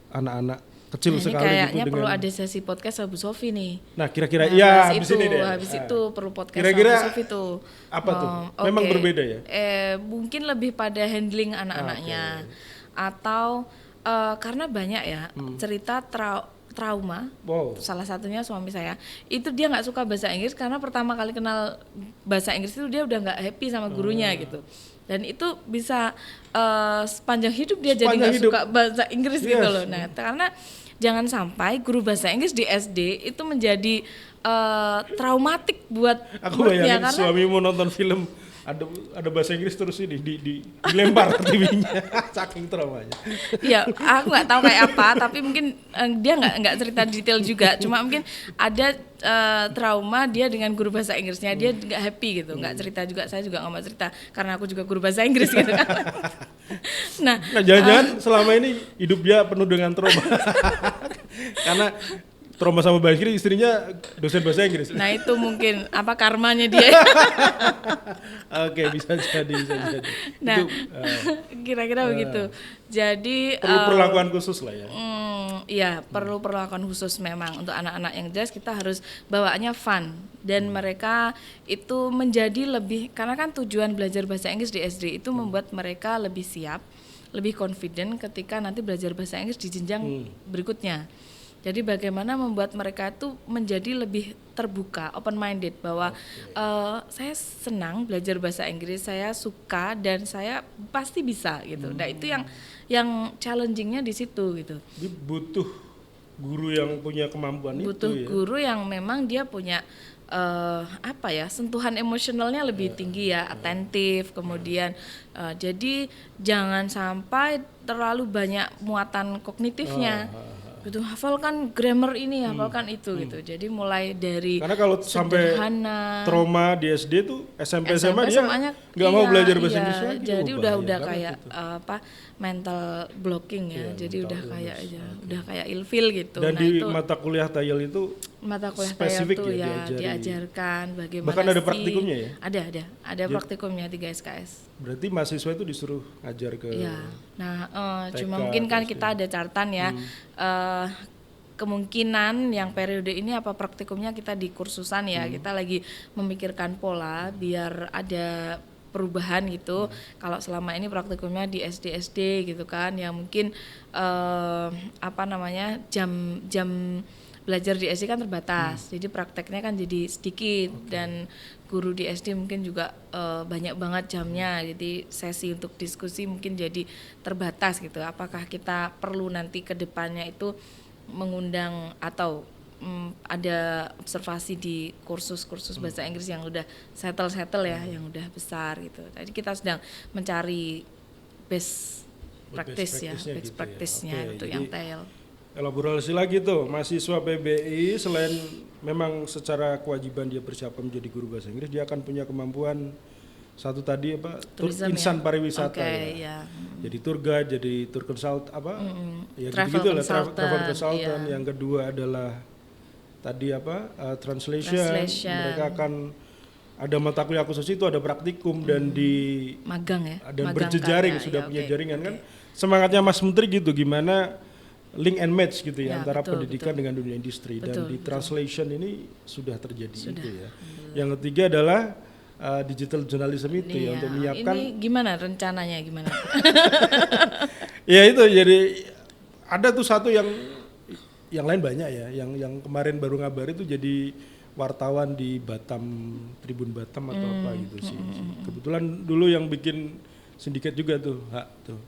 anak-anak kecil Nah, ini sekali kayaknya gitu perlu dengan. ada sesi podcast sama Bu Sofi nih. Nah, kira-kira Nah, ya bahas habis itu, ini deh. habis Nah, itu perlu podcast Kira-kira sama Bu Sofi tuh. apa tuh? Oke. Memang berbeda ya? Mungkin lebih pada handling anak-anaknya, atau karena banyak ya cerita trauma. Wow. Salah satunya suami saya itu dia nggak suka bahasa Inggris karena pertama kali kenal bahasa Inggris itu dia udah nggak happy sama gurunya gitu, dan itu bisa sepanjang hidup dia jadi Sepanjang nggak hidup. suka bahasa Inggris gitu Yes. loh. Nah karena jangan sampai guru bahasa Inggris di SD itu menjadi traumatik buat Aku muridnya, bayangin suamimu nonton film ada bahasa Inggris terus ini dilempar TV-nya saking traumanya. Ya, aku nggak tahu kayak apa, tapi mungkin dia nggak cerita detail juga. Cuma mungkin ada trauma dia dengan guru bahasa Inggrisnya, dia nggak happy gitu, nggak cerita juga. Saya juga nggak mau cerita karena aku juga guru bahasa Inggris gitu kan. Nah, Jangan-jangan selama ini hidup dia penuh dengan trauma. Karena trauma sama bahasa Inggris, istrinya dosen bahasa Inggris. nah itu mungkin apa karmanya dia. Oke, bisa jadi. Nah, Itu kira-kira begitu. Jadi perlu perlakuan khusus lah ya. Iya, perlu perlakuan khusus memang untuk anak-anak yang jelas kita harus bawaannya fun dan mereka itu menjadi lebih, karena kan tujuan belajar bahasa Inggris di SD itu membuat mereka lebih siap, lebih confident ketika nanti belajar bahasa Inggris di jenjang berikutnya. Jadi bagaimana membuat mereka itu menjadi lebih terbuka, open minded, bahwa saya senang belajar bahasa Inggris, saya suka dan saya pasti bisa gitu. Nah itu yang challengingnya di situ gitu. Jadi butuh guru yang punya kemampuan Butuh itu ya. guru yang memang dia punya sentuhan emosionalnya lebih tinggi ya, atentif, kemudian jadi jangan sampai terlalu banyak muatan kognitifnya. Gitu, hafalkan grammar ini, hafalkan itu gitu. Jadi mulai dari Karena kalau sampai sederhana, trauma di SD tuh SMP SMA dia SMA-nya nggak mau iya, belajar bahasa iya. Inggris lagi. Jadi Oh, udah bahaya banget kayak itu. mental blocking ya. Iya, Jadi mental udah kayak illness. aja, udah kayak ilfil gitu. Dan Nah di itu mata kuliah Tayel itu mata kuliah spesifik tuh ya, ya diajari. diajarkan bagaimana Bahkan ada sih- praktikumnya ya? Ada praktikumnya 3 SKS. berarti mahasiswa itu disuruh ngajar ke Iya. Nah, cuma TK, mungkin kan terus kita ada catatan ya. Kemungkinan yang periode ini apa praktikumnya kita di kursusan ya. Kita lagi memikirkan pola biar ada perubahan gitu. Kalau selama ini praktikumnya di SD gitu kan, yang mungkin jam belajar di SD kan terbatas. Jadi prakteknya kan jadi sedikit dan guru di SD mungkin juga banyak banget jamnya. Jadi sesi untuk diskusi mungkin jadi terbatas gitu. Apakah kita perlu nanti ke depannya itu mengundang atau ada observasi di kursus-kursus bahasa Inggris yang udah settle ya, yang udah besar gitu. Jadi kita sedang mencari best practice ya, practice-nya best gitu ya. practice-nya Oke, untuk jadi yang tail. elaborasi lagi tuh, mahasiswa PBI selain memang secara kewajiban dia bersiap menjadi guru bahasa Inggris, dia akan punya kemampuan satu tadi apa? Tourism insan ya? pariwisata Oke, ya. ya. Jadi tour guide, jadi tour consult apa? Ya Travel gitu lah, consultant, travel consultant. iya. Yang kedua adalah tadi apa? Translation. Translation. Mereka akan ada mata kuliah khusus itu, ada praktikum dan di Magang ya. dan Magang berjejaring karya, sudah ya, punya oke, jaringan oke. kan. Semangatnya Mas Menteri gitu, gimana link and match gitu ya, Ya, antara betul, pendidikan betul. dengan dunia industri, dan Betul, di betul. translation ini sudah terjadi Sudah, itu ya. Yang ketiga adalah digital journalism itu ya, Iya, untuk menyiapkan ini gimana rencananya gimana? ya itu, jadi ada tuh satu yang lain banyak ya, yang kemarin baru ngabar itu jadi wartawan di Batam, Tribun Batam atau apa gitu sih. Kebetulan dulu yang bikin sindiket juga tuh, tuh.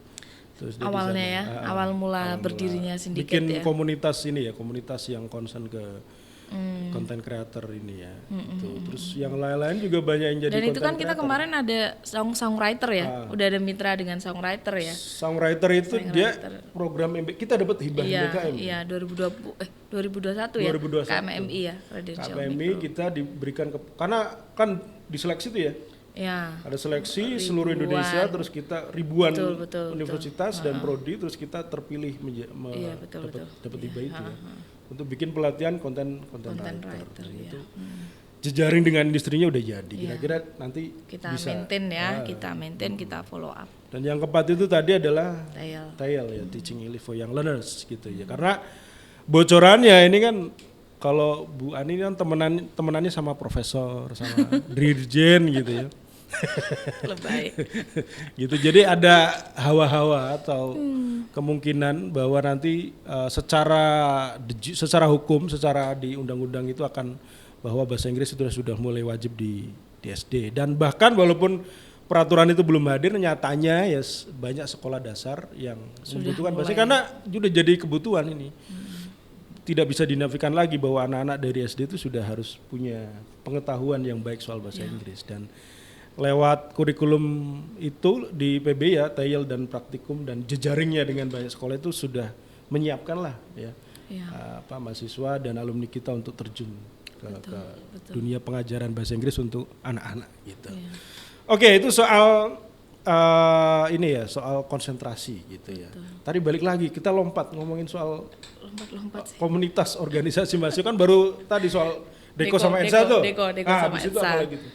Terus dia di Awalnya sana. ya, awal mula berdirinya sindiket bikin ya. komunitas ini ya, komunitas yang concern ke konten creator ini ya. Gitu. Terus yang lain-lain juga banyak yang jadi Dan itu content kan kita creator. kemarin ada songwriter ya, udah ada mitra dengan songwriter ya. Songwriter itu dia program kita dapat hibah Iya, MBKM. iya 2021 ya. 2021. KMMI ya, Credential KPMI Micro. kita diberikan karena kan diseleksi itu ya. Ya. Ada seleksi Ribuan. seluruh Indonesia, terus kita ribuan Betul, universitas dan prodi, terus kita terpilih Iya, betul, dapat Iya, hibah itu ya. Untuk bikin pelatihan konten Content writer. writer ya. Itu jejaring dengan industrinya udah jadi. Iya. Kira-kira nanti Kita bisa. maintain ya, kita maintain, kita follow up. Dan yang keempat itu tadi adalah Tail. TEL ya, Teaching English for Young Learners gitu ya. Karena bocorannya ini kan kalau Bu Ani kan temenannya sama profesor, sama dirjen gitu ya. Lebay. Gitu. Jadi ada hawa-hawa atau kemungkinan bahwa nanti secara hukum, secara di undang-undang itu akan bahwa bahasa Inggris itu sudah mulai wajib di SD, dan bahkan walaupun peraturan itu belum hadir, nyatanya ya banyak sekolah dasar yang membutuhkan bahasa karena sudah jadi kebutuhan ini. Tidak bisa dinafikan lagi bahwa anak-anak dari SD itu sudah harus punya pengetahuan yang baik soal bahasa Inggris, dan lewat kurikulum itu di PB ya, TEL dan praktikum dan jejaringnya dengan banyak sekolah itu sudah menyiapkan lah ya, mahasiswa dan alumni kita untuk terjun ke dunia pengajaran bahasa Inggris untuk anak-anak gitu. Oke, itu soal ini ya, soal konsentrasi gitu ya. Tadi balik lagi kita ngomongin soal Lompat-lompat sih. komunitas organisasi mahasiswa, kan baru tadi soal Deko sama Edsa tuh. Deko sama habis itu Edsa. apa lagi tuh?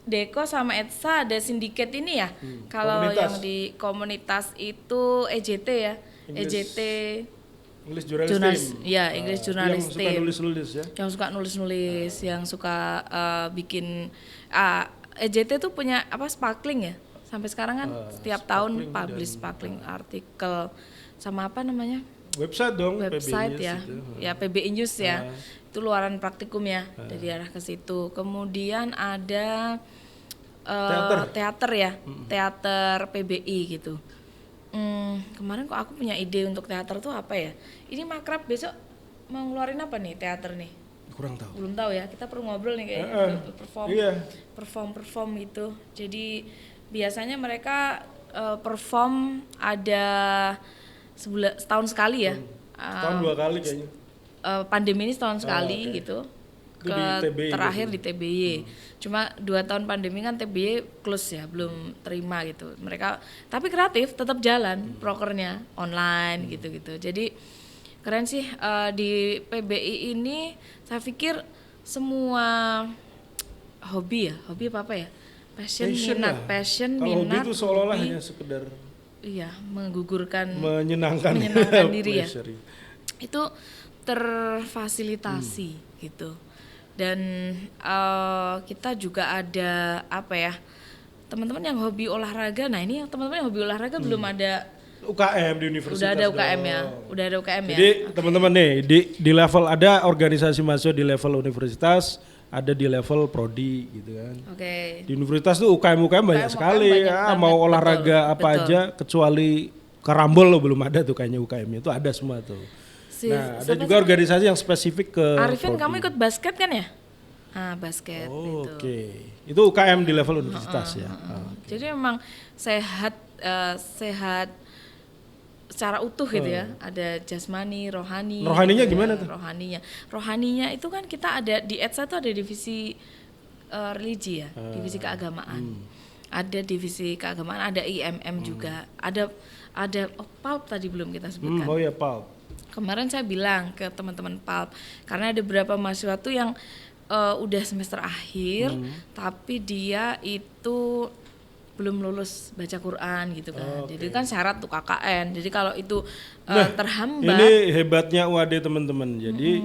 Deko sama Edsa ada sindiket ini ya. Kalau komunitas. yang di komunitas itu EJT ya. English EJT English Journalist Jurnalis, Team. ya, English Journalist Yang suka Team. nulis-nulis ya. Yang suka nulis-nulis, yang suka bikin EJT tuh punya apa sparkling ya. Sampai sekarang kan setiap tahun publish sparkling artikel sama apa namanya? Website dong, Website PBI ya. News itu. Ya PBI News ya. Itu luaran praktikum ya, dari arah ke situ. Kemudian ada teater ya, teater PBI gitu. Kemarin kok aku punya ide untuk teater tuh apa ya? Ini makrab besok mau ngeluarin apa nih teater nih? Kurang tahu. Belum tahu ya, kita perlu ngobrol nih kayaknya, perform gitu. Jadi biasanya mereka perform ada setahun sekali ya. Setahun 2 kali kayaknya. Pandemi ini setahun sekali gitu. Itu di TBY Terakhir gitu. di TBY. Cuma 2 tahun pandemi kan TBY close ya, belum terima gitu. Mereka tapi kreatif, tetap jalan prokernya online gitu-gitu. Jadi keren sih di PBI ini. Saya pikir semua hobi apa ya? Passion lah. Kalau hobi itu seolah-olah hanya sekedar iya, menggugurkan menyenangkan diri ya. pleasure. Itu terfasilitasi gitu. Dan kita juga ada apa ya, teman-teman yang hobi olahraga. Nah ini teman-teman yang hobi olahraga belum ada UKM di universitas. udah ada UKM dong. ya, udah ada UKM ya. Jadi teman-teman nih di level ada organisasi mahasiswa di level universitas, ada di level prodi gitu kan. Oke. Di universitas tuh UKM banyak sekali banyak ya, banget, mau olahraga betul, apa betul. aja kecuali karambol lo belum ada tuh kayaknya UKM-nya itu ada semua tuh. Nah, ada juga organisasi yang spesifik ke Arifin, prodi. kamu ikut basket kan ya? Basket gitu. Oke. Itu UKM di level universitas ya. Jadi memang sehat secara utuh gitu ya. Ada jasmani, rohani. Rohaninya gitu ya. gimana tuh? Rohaninya itu kan kita ada di ETSA itu ada divisi religi ya, divisi keagamaan. Ada divisi keagamaan, ada IMM juga. Ada PALP tadi belum kita sebutkan. Oh ya, Pal. Kemarin saya bilang ke teman-teman PALP karena ada beberapa mahasiswa tuh yang udah semester akhir tapi dia itu belum lulus baca Quran gitu kan. Jadi kan syarat tuh KKN. Jadi kalau itu terhambat. Ini hebatnya UAD teman-teman. Jadi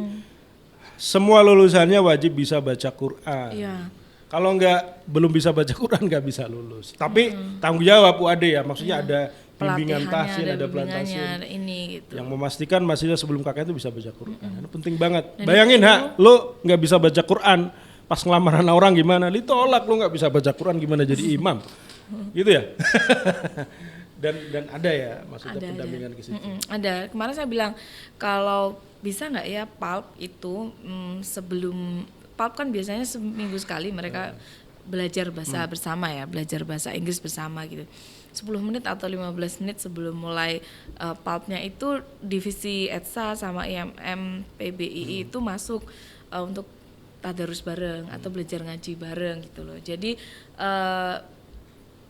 semua lulusannya wajib bisa baca Quran. Iya. Kalau belum bisa baca Quran nggak bisa lulus. Tapi tanggung jawab UAD ya, maksudnya ada bimbingan tahsin, ada pelatihan tahsin. Ada ini gitu. Yang memastikan mahasiswa sebelum KKN itu bisa baca Quran. Itu penting banget. Bayangin lo nggak bisa baca Quran, pas ngelamaran orang gimana? Ditolak, lo nggak bisa baca Quran gimana jadi imam? Gitu ya. dan ada ya, maksudnya pendampingan ke situ. Ada. Kemarin saya bilang kalau bisa nggak ya PALP itu sebelum PALP kan biasanya seminggu sekali mereka belajar bahasa bersama ya, belajar bahasa Inggris bersama gitu. 10 menit atau 15 menit sebelum mulai PALP-nya itu divisi ETSA sama IMM PBII itu masuk untuk tadarus bareng atau belajar ngaji bareng gitu loh. Jadi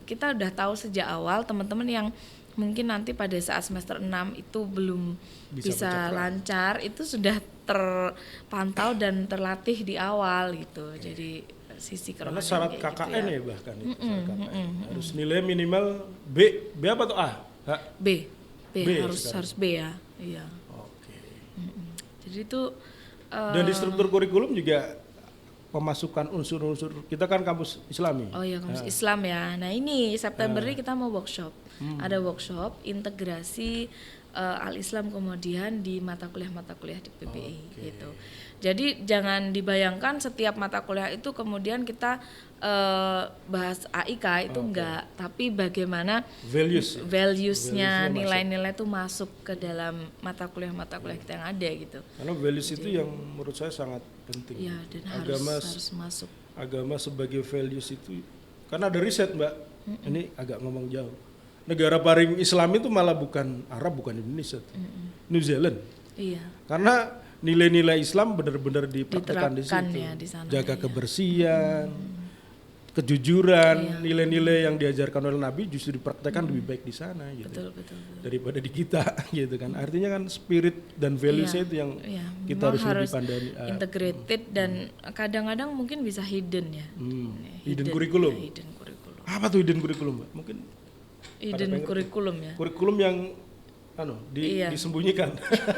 kita udah tahu sejak awal teman-teman yang mungkin nanti pada saat semester 6 itu belum bisa lancar itu sudah terpantau dan terlatih di awal gitu. Jadi sisi karena kerohanian syarat kayak KKN gitu ya bahkan itu syarat KKN. Harus nilai minimal B apa tuh A? B sekarang. harus B ya. Iya. Oke. Jadi itu Dan di struktur kurikulum juga pemasukan unsur-unsur, kita kan kampus Islami. Oh iya, kampus Islam ya. Nah ini September ini kita mau workshop. Ada workshop integrasi al-Islam kemudian di mata kuliah di PBI gitu. Jadi jangan dibayangkan setiap mata kuliah itu kemudian kita bahas AIK itu enggak, tapi bagaimana values-nya, nilai-nilai itu masuk ke dalam mata kuliah kita yang ada gitu. Karena values itu yang menurut saya sangat penting. Iya, dan harus masuk. Agama sebagai values itu, karena ada riset Mbak, ini agak ngomong jauh. Negara paling Islam itu malah bukan Arab, bukan Indonesia, New Zealand. Iya. Karena nilai-nilai Islam benar-benar dipraktekkan di situ. Ya, di sana, jaga kebersihan, kejujuran, nilai-nilai yang diajarkan oleh Nabi justru dipraktekkan lebih baik di sana gitu. Betul. Daripada di kita gitu kan. Artinya kan spirit dan values-nya itu yang kita harus dipandang integrated dan kadang-kadang mungkin bisa hidden ya. Hidden kurikulum. Ya, hidden kurikulum. Apa tuh hidden kurikulum, Mbak? Mungkin hidden kurikulum ya. Kurikulum yang disembunyikan.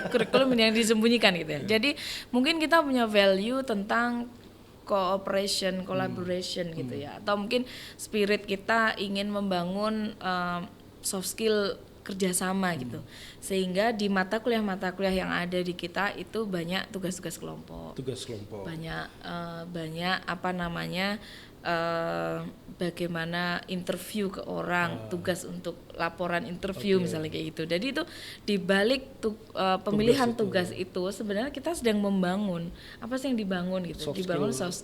Kurikulum yang disembunyikan gitu ya. Jadi mungkin kita punya value tentang cooperation, collaboration gitu ya. Atau mungkin spirit kita ingin membangun soft skill kerjasama gitu. Sehingga di mata kuliah yang ada di kita itu banyak tugas-tugas kelompok. Banyak apa namanya bagaimana interview ke orang, tugas untuk laporan interview misalnya kayak gitu. Jadi itu di balik pemilihan tugas itu sebenarnya kita sedang membangun apa sih yang dibangun gitu. Dibangun soft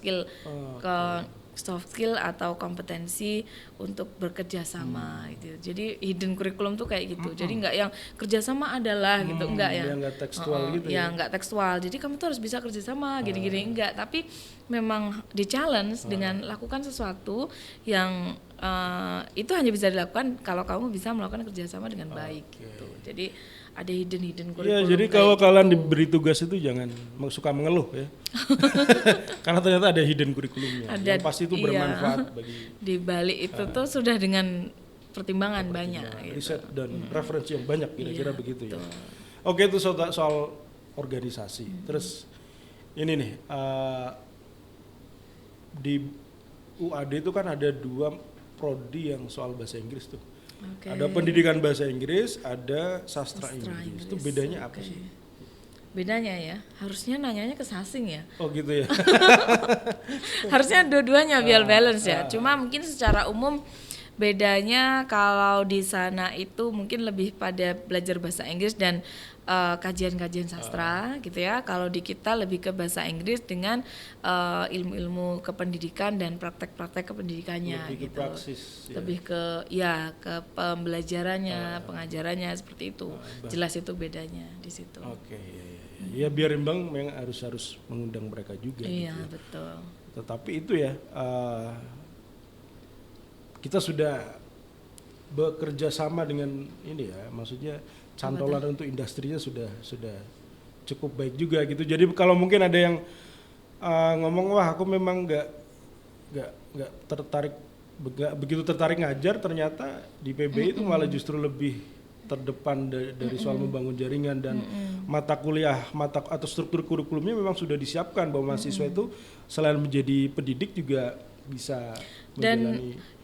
skill atau kompetensi untuk bekerja sama gitu. Jadi hidden curriculum tuh kayak gitu. Jadi enggak yang kerjasama adalah gitu, enggak ya. Yang enggak tekstual gitu ya. Enggak tekstual. Jadi kamu tuh harus bisa kerjasama gini-gini enggak, tapi memang di challenge dengan lakukan sesuatu yang itu hanya bisa dilakukan kalau kamu bisa melakukan kerjasama dengan baik gitu. Jadi ada hidden curriculum. Iya, jadi kalau kalian diberi tugas itu jangan suka mengeluh ya. Karena ternyata ada hidden curriculumnya. Yang pasti itu bermanfaat bagi di balik itu tuh sudah dengan pertimbangan banyak gitu. Riset dan referensi yang banyak kira-kira begitu ya. Oke, itu soal organisasi. Terus ini nih di UAD itu kan ada 2 prodi yang soal bahasa Inggris tuh. Ada pendidikan bahasa Inggris, ada sastra Inggris. Itu bedanya apa sih? Bedanya ya, harusnya nanyanya ke Sasing ya. Oh gitu ya. Harusnya dua-duanya biar balance ya. Cuma mungkin secara umum bedanya kalau di sana itu mungkin lebih pada belajar bahasa Inggris dan kajian-kajian sastra gitu ya. Kalau di kita lebih ke bahasa Inggris dengan ilmu-ilmu kependidikan dan praktek-praktek kependidikannya Lebih ke gitu. praksis, ya. Lebih ke ke pembelajarannya, pengajarannya seperti itu. Jelas itu bedanya di situ. Oke, ya biar imbang memang harus mengundang mereka juga. Iya, gitu ya. betul. Tetapi itu ya kita sudah bekerja sama dengan ini ya, maksudnya cantolan untuk industrinya sudah cukup baik juga gitu. Jadi kalau mungkin ada yang ngomong wah aku memang nggak tertarik, nggak begitu tertarik ngajar, ternyata di PBI itu malah justru lebih terdepan dari soal membangun jaringan dan mata kuliah atau struktur kurikulumnya memang sudah disiapkan bahwa mahasiswa itu selain menjadi pendidik juga bisa menjalani. Dan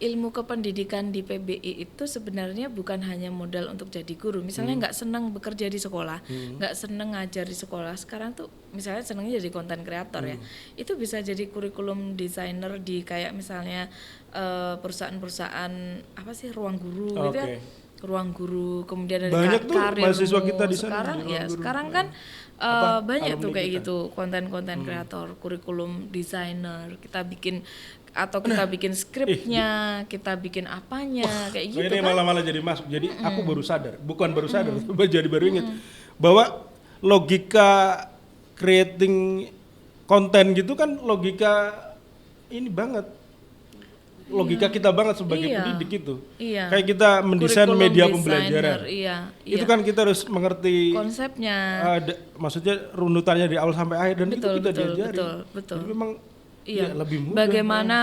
ilmu kependidikan di PBI itu sebenarnya bukan hanya modal untuk jadi guru. Misalnya nggak senang bekerja di sekolah, nggak senang ngajar di sekolah. Sekarang tuh misalnya senangnya jadi konten kreator ya. Itu bisa jadi kurikulum desainer di kayak misalnya perusahaan-perusahaan apa sih ruang guru gitu ya. Ruang guru, kemudian dari Banyak tuh karirmu. mahasiswa kita di sana sekarang di ruang ya guru. sekarang kan banyak tuh alumni kayak kita. gitu konten-konten kreator, kurikulum designer, kita bikin atau kita bikin skripnya, kita bikin apanya kayak gitu Ini kan. malah jadi masuk. Jadi aku baru sadar, bukan baru sadar, jadi baru ingat bahwa logika creating konten gitu kan logika ini banget. Logika kita banget sebagai Iya. pendidik itu. Iya. Kayak kita mendesain Kurikulum media designer, pembelajaran. Iya. Itu kan kita harus mengerti konsepnya. maksudnya runutannya dari awal sampai akhir dan itu kita diajari. Betul. Jadi memang Iya. ya, lebih mudah. Bagaimana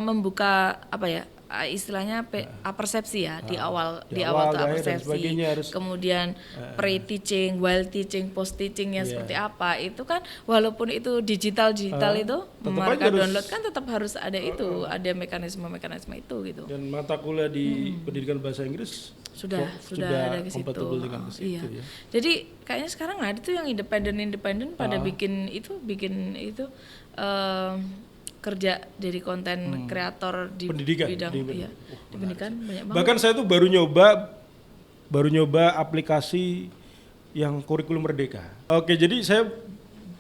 membuka apa ya? Istilahnya persepsi ya di awal di awal awal, tuh di akhir dan persepsi. sebagainya harus- Kemudian pre-teaching, while teaching, post teachingnya seperti apa. Itu kan walaupun itu digital itu mereka harus- download kan tetap harus ada itu, ada mekanisme itu gitu. Dan mata kuliah di pendidikan bahasa Inggris Sudah ada ke situ. kompatibel dengan ke situ Iya. ya. Jadi kayaknya sekarang ada tuh yang independen pada bikin itu kerja dari konten kreator di Pendidikan, bidang di- iya, di pendidikan banyak banget. Bahkan saya tuh baru nyoba aplikasi yang kurikulum merdeka. Oke, jadi saya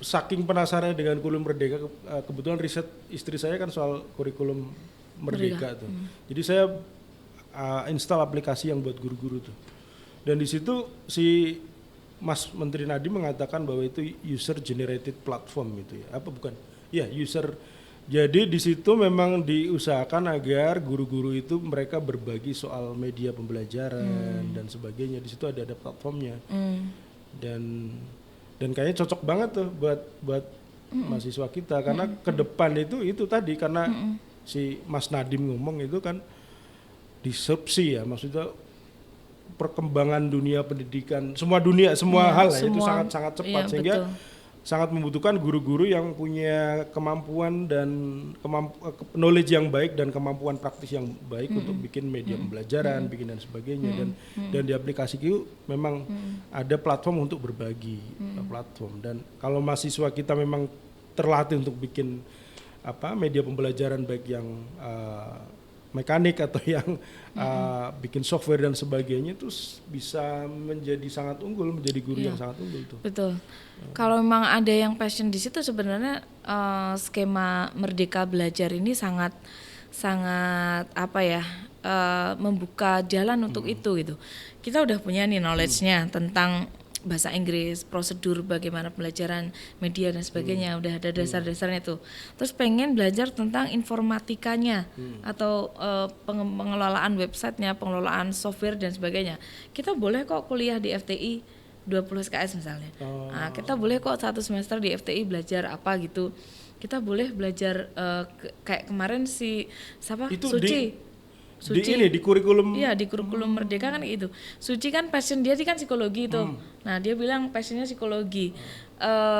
saking penasaran dengan kurikulum merdeka, kebetulan riset istri saya kan soal kurikulum merdeka tuh. Jadi saya install aplikasi yang buat guru-guru tuh. Dan di situ si Mas Menteri Nadiem mengatakan bahwa itu user generated platform gitu ya. Apa bukan? Ya, user. Jadi di situ memang diusahakan agar guru-guru itu mereka berbagi soal media pembelajaran dan sebagainya. Di situ ada platformnya. Dan kayaknya cocok banget tuh buat mahasiswa kita karena ke depan itu tadi karena si Mas Nadiem ngomong itu kan disrupsi ya, maksudnya perkembangan dunia pendidikan, semua hal lah itu sangat cepat sehingga sangat membutuhkan guru-guru yang punya kemampuan dan knowledge yang baik dan kemampuan praktis yang baik untuk bikin media pembelajaran, bikin dan sebagainya dan di aplikasi Q memang ada platform untuk berbagi platform dan kalau mahasiswa kita memang terlatih untuk bikin media pembelajaran baik yang mekanik atau yang bikin software dan sebagainya itu bisa menjadi sangat unggul, menjadi guru yang sangat unggul tuh. Betul. Kalau memang ada yang passion di situ sebenarnya skema Merdeka Belajar ini sangat membuka jalan untuk itu gitu. Kita udah punya nih knowledge-nya tentang bahasa Inggris, prosedur bagaimana pembelajaran media dan sebagainya, udah ada dasar-dasarnya tuh. Terus pengen belajar tentang informatikanya atau pengelolaan websitenya, pengelolaan software dan sebagainya. Kita boleh kok kuliah di FTI 20 SKS misalnya. Nah, kita boleh kok 1 semester di FTI belajar apa gitu. Kita boleh belajar kayak kemarin siapa? Itu Suci. Di kurikulum. Iya, di kurikulum Merdeka kan gitu. Suci kan passion dia kan psikologi tuh. Nah, dia bilang passionnya psikologi.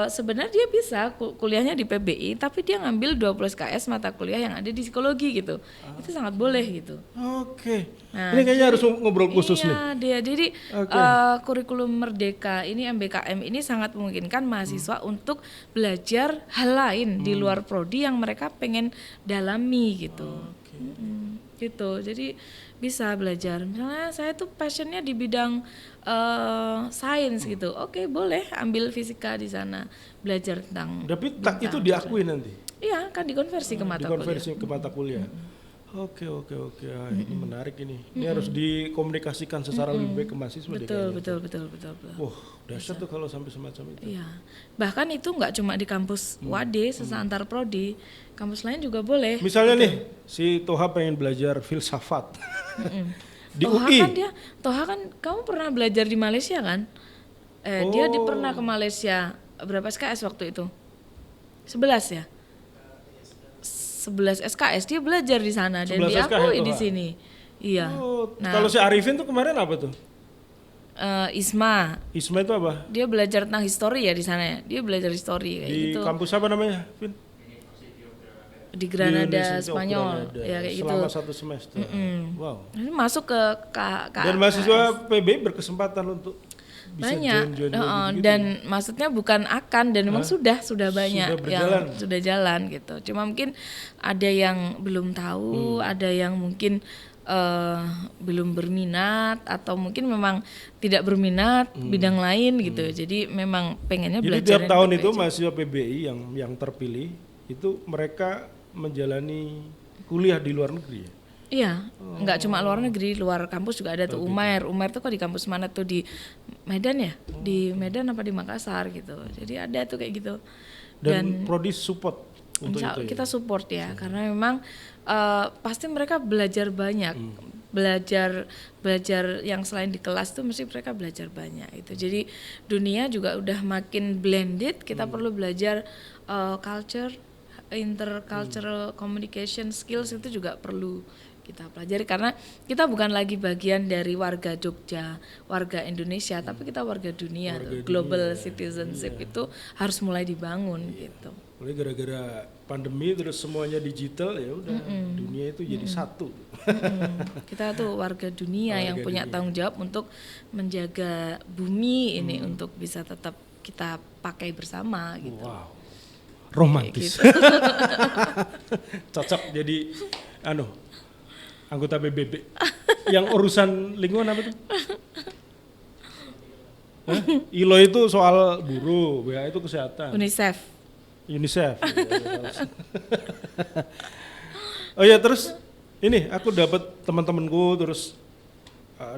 Sebenarnya dia bisa kuliahnya di PBI, tapi dia ngambil 20 SKS mata kuliah yang ada di psikologi gitu. Itu sangat boleh gitu. Oke. Nah, ini kayaknya harus ngobrol khusus nih. Iya, jadi kurikulum Merdeka ini MBKM ini sangat memungkinkan mahasiswa untuk belajar hal lain di luar prodi yang mereka pengen dalami gitu. gitu. Jadi bisa belajar. Misalnya saya tuh passionnya di bidang sains gitu. Oke, boleh ambil fisika di sana, belajar tentang Tapi bintang. itu diakui nanti. Iya, kan dikonversi ke mata kuliah. Dikonversi ke mata kuliah. Oke. Ah, ini menarik ini. Ini harus dikomunikasikan secara lebih baik ke mahasiswa deh kayaknya. Betul. Wah, dahsyat tuh kalau sampai semacam itu. Iya. Bahkan itu nggak cuma di kampus UAD, antar prodi, kampus lain juga boleh. Misalnya nih, si Toha pengen belajar filsafat di Toha UI. Toha kan kamu pernah belajar di Malaysia kan? Dia pernah ke Malaysia. Berapa SKS waktu itu? 11 ya? 11 SKS dia belajar di sana dan 11 diakui SKS, di Toha? sini. Iya. Oh, Nah, kalau si Arifin tuh kemarin apa tuh? Isma, Isma itu apa? dia belajar tentang histori ya di sana ya. Dia belajar histori kayak Di gitu. kampus apa namanya, Vin? Di Granada, University of Spanyol, Granada. ya kayak gitu. Selama 1 semester. Wow. Ini masuk ke Dan mahasiswa PB berkesempatan untuk bisa banyak join gitu. dan maksudnya bukan akan dan memang sudah banyak Sudah berjalan. yang sudah jalan gitu. Cuma mungkin ada yang belum tahu, ada yang mungkin belum berminat atau mungkin memang tidak berminat bidang lain gitu. Jadi memang pengennya Jadi belajar. tiap tahun itu mahasiswa PBI yang terpilih itu mereka menjalani kuliah di luar negeri ya. Iya, nggak cuma luar negeri, luar kampus juga ada tuh. Umair tuh kok di kampus mana tuh, di Medan ya? Di Medan apa di Makassar gitu. Jadi ada tuh kayak gitu. Dan prodi support untuk Insya itu ya. kita support ya, karena memang pasti mereka belajar banyak, belajar yang selain di kelas tuh mesti mereka belajar banyak itu. Jadi dunia juga udah makin blended, kita perlu belajar culture, intercultural communication skills itu juga perlu kita pelajari karena kita bukan lagi bagian dari warga Jogja, warga Indonesia, tapi kita warga dunia tuh. Global citizenship itu harus mulai dibangun gitu. Mulai gara-gara pandemi terus semuanya digital ya udah dunia itu jadi satu. Kita tuh warga dunia yang punya tanggung jawab untuk menjaga bumi ini untuk bisa tetap kita pakai bersama gitu. Wow. Romantis. Cocok jadi anggota PBB. Yang urusan lingkungan apa tuh? ILO itu soal buruh, WA itu kesehatan. UNICEF. Oh ya, terus ini aku dapat teman-temanku terus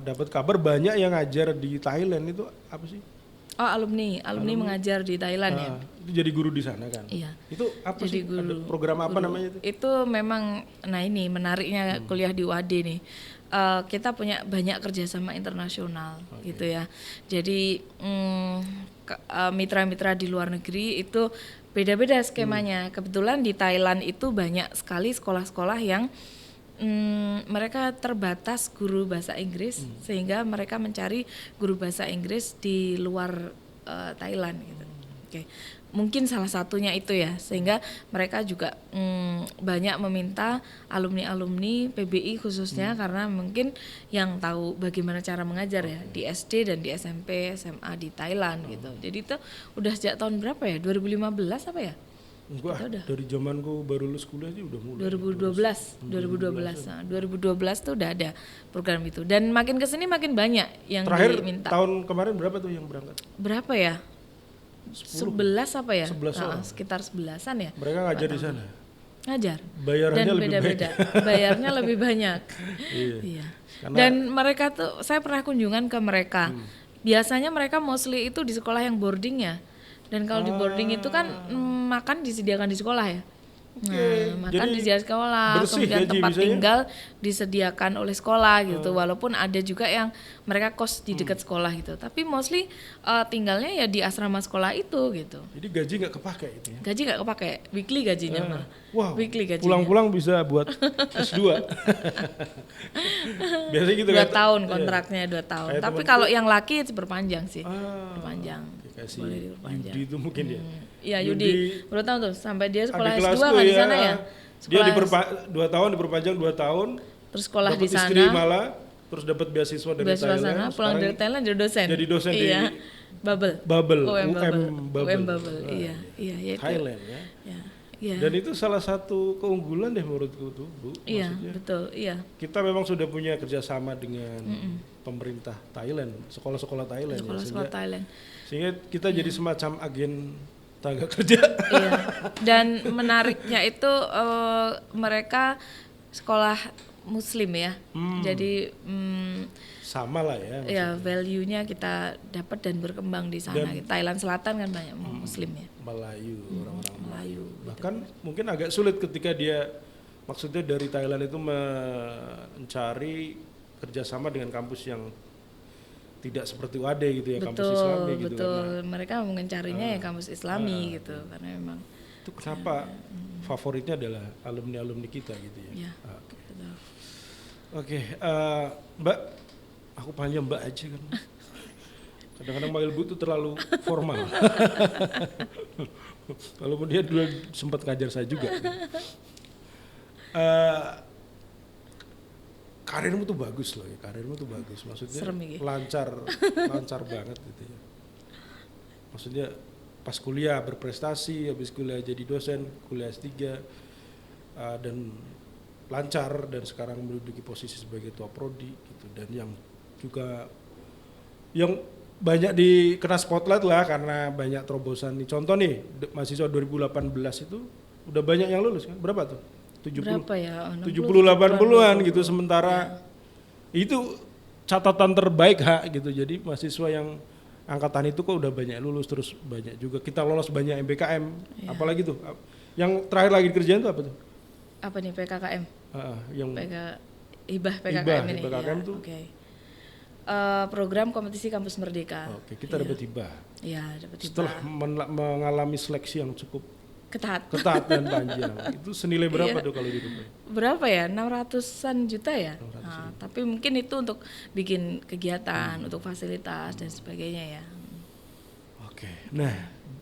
dapat kabar banyak yang ngajar di Thailand, itu apa sih? Oh, alumni mengajar di Thailand ya. Itu jadi guru di sana kan? Iya. Itu apa Jadi sih? guru. Ada program apa namanya itu? Itu memang, nah ini menariknya kuliah di UAD nih. Kita punya banyak kerjasama internasional gitu ya. Jadi mitra-mitra di luar negeri itu beda-beda skemanya. Kebetulan di Thailand itu banyak sekali sekolah-sekolah yang mereka terbatas guru bahasa Inggris sehingga mereka mencari guru bahasa Inggris di luar Thailand gitu. Oke. Mungkin salah satunya itu ya, sehingga mereka juga banyak meminta alumni-alumni PBI khususnya karena mungkin yang tahu bagaimana cara mengajar ya di SD dan di SMP, SMA di Thailand gitu. Jadi itu udah sejak tahun berapa ya? 2015 apa ya? Enggak, dari zamanku baru lulus kuliah sih udah mulai. 2012. Nah, 2012 tuh udah ada program itu dan makin kesini makin banyak yang Terakhir diminta. tahun kemarin berapa tuh yang berangkat? Berapa ya? 11 apa ya? 11 orang. Sekitar 11-an ya. Mereka ngajar di sana. Ngajar. Bayarannya Dan lebih beda-beda. Bayarnya lebih banyak. Iya. Dan mereka tuh, saya pernah kunjungan ke mereka. Biasanya mereka mostly itu di sekolah yang boarding ya. Dan kalau di boarding itu kan makan disediakan di sekolah ya. Nah, makan disediakan sekolah, kemudian tempat tinggal disediakan oleh sekolah gitu. Walaupun ada juga yang mereka kos di dekat sekolah gitu. Tapi mostly tinggalnya ya di asrama sekolah itu gitu. Jadi gaji nggak kepake itu ya? Gaji nggak kepake, weekly gajinya malah. Wah, Weekly gajinya. pulang-pulang bisa buat S2. Biasanya gitu 2 kan? tahun kontraknya 2 tahun. Kayak Tapi temanku- kalau yang laki itu berpanjang sih. Berpanjang. Kasih Boleh diperpanjang. Yudi itu mungkin ya. Iya Yudi, udah tahun tuh sampai dia sekolah Adik S2 kelasku kan di sana ya. Dia Sekolah 2 tahun diperpanjang 2 tahun. terus sekolah Dapat di sana. istri malah, terus dapat beasiswa dari Beasiswa Thailand. sana, pulang sekarang dari Thailand jadi dosen. Jadi dosen di iya. Bubble. Bubble, UM Bubble. UM Bubble. UM Bubble. Iya, iya, iya. Itu. Thailand ya. Ya. Iya. Dan itu salah satu keunggulan deh menurutku tuh, Bu. Iya, Maksudnya betul. Iya. kita memang sudah punya kerjasama dengan pemerintah Thailand, sekolah-sekolah Thailand, ya, Sekolah-sekolah Thailand. sehingga kita jadi semacam agen tenaga kerja. Iya. Dan menariknya itu mereka sekolah Muslim ya. Jadi Sama lah ya. ya value-nya kita dapat dan berkembang di sana. Thailand Selatan kan banyak Muslim ya. Melayu, orang-orang Melayu. bahkan mungkin agak sulit ketika dia maksudnya dari Thailand itu mencari kerjasama dengan kampus yang tidak seperti UAD gitu ya, kampus Islami gitu. Betul. Mereka mungkin carinya ya kampus Islami gitu karena memang Itu kenapa favoritnya adalah alumni kita gitu ya. ya. Oke. Betul. Oke, Mbak, aku panggil Mbak aja kan. Kadang-kadang panggil Bu itu terlalu formal. Walaupun dia dulu sempat ngajar saya juga. Karirmu tuh bagus loh ya, karirmu tuh bagus. Maksudnya Serem ya. lancar banget gitu ya. Maksudnya pas kuliah berprestasi, habis kuliah jadi dosen, kuliah S3 dan lancar dan sekarang menduduki posisi sebagai ketua prodi gitu, dan yang juga yang banyak dikena spotlight lah karena banyak terobosan nih. Contoh nih mahasiswa 2018 itu udah banyak yang lulus kan, berapa tuh? 70, Berapa ya? 70-80an gitu, sementara itu catatan terbaik gitu. Jadi mahasiswa yang angkatan itu kok udah banyak lulus, terus banyak juga kita lolos banyak MBKM, apalagi tuh yang terakhir lagi dikerjain tuh apa tuh? Apa nih PKKM? Yang Hibah PKKM ini. PKKM ya, tuh. Oke. Program kompetisi kampus merdeka. Oke, kita dapat hibah. Iya, dapat hibah. Setelah mengalami seleksi yang cukup Ketat. dan panjang. Itu senilai berapa tuh kalau dihitung? Berapa ya? 600-an juta ya? Nah, tapi mungkin itu untuk bikin kegiatan, untuk fasilitas dan sebagainya ya. Oke. Nah,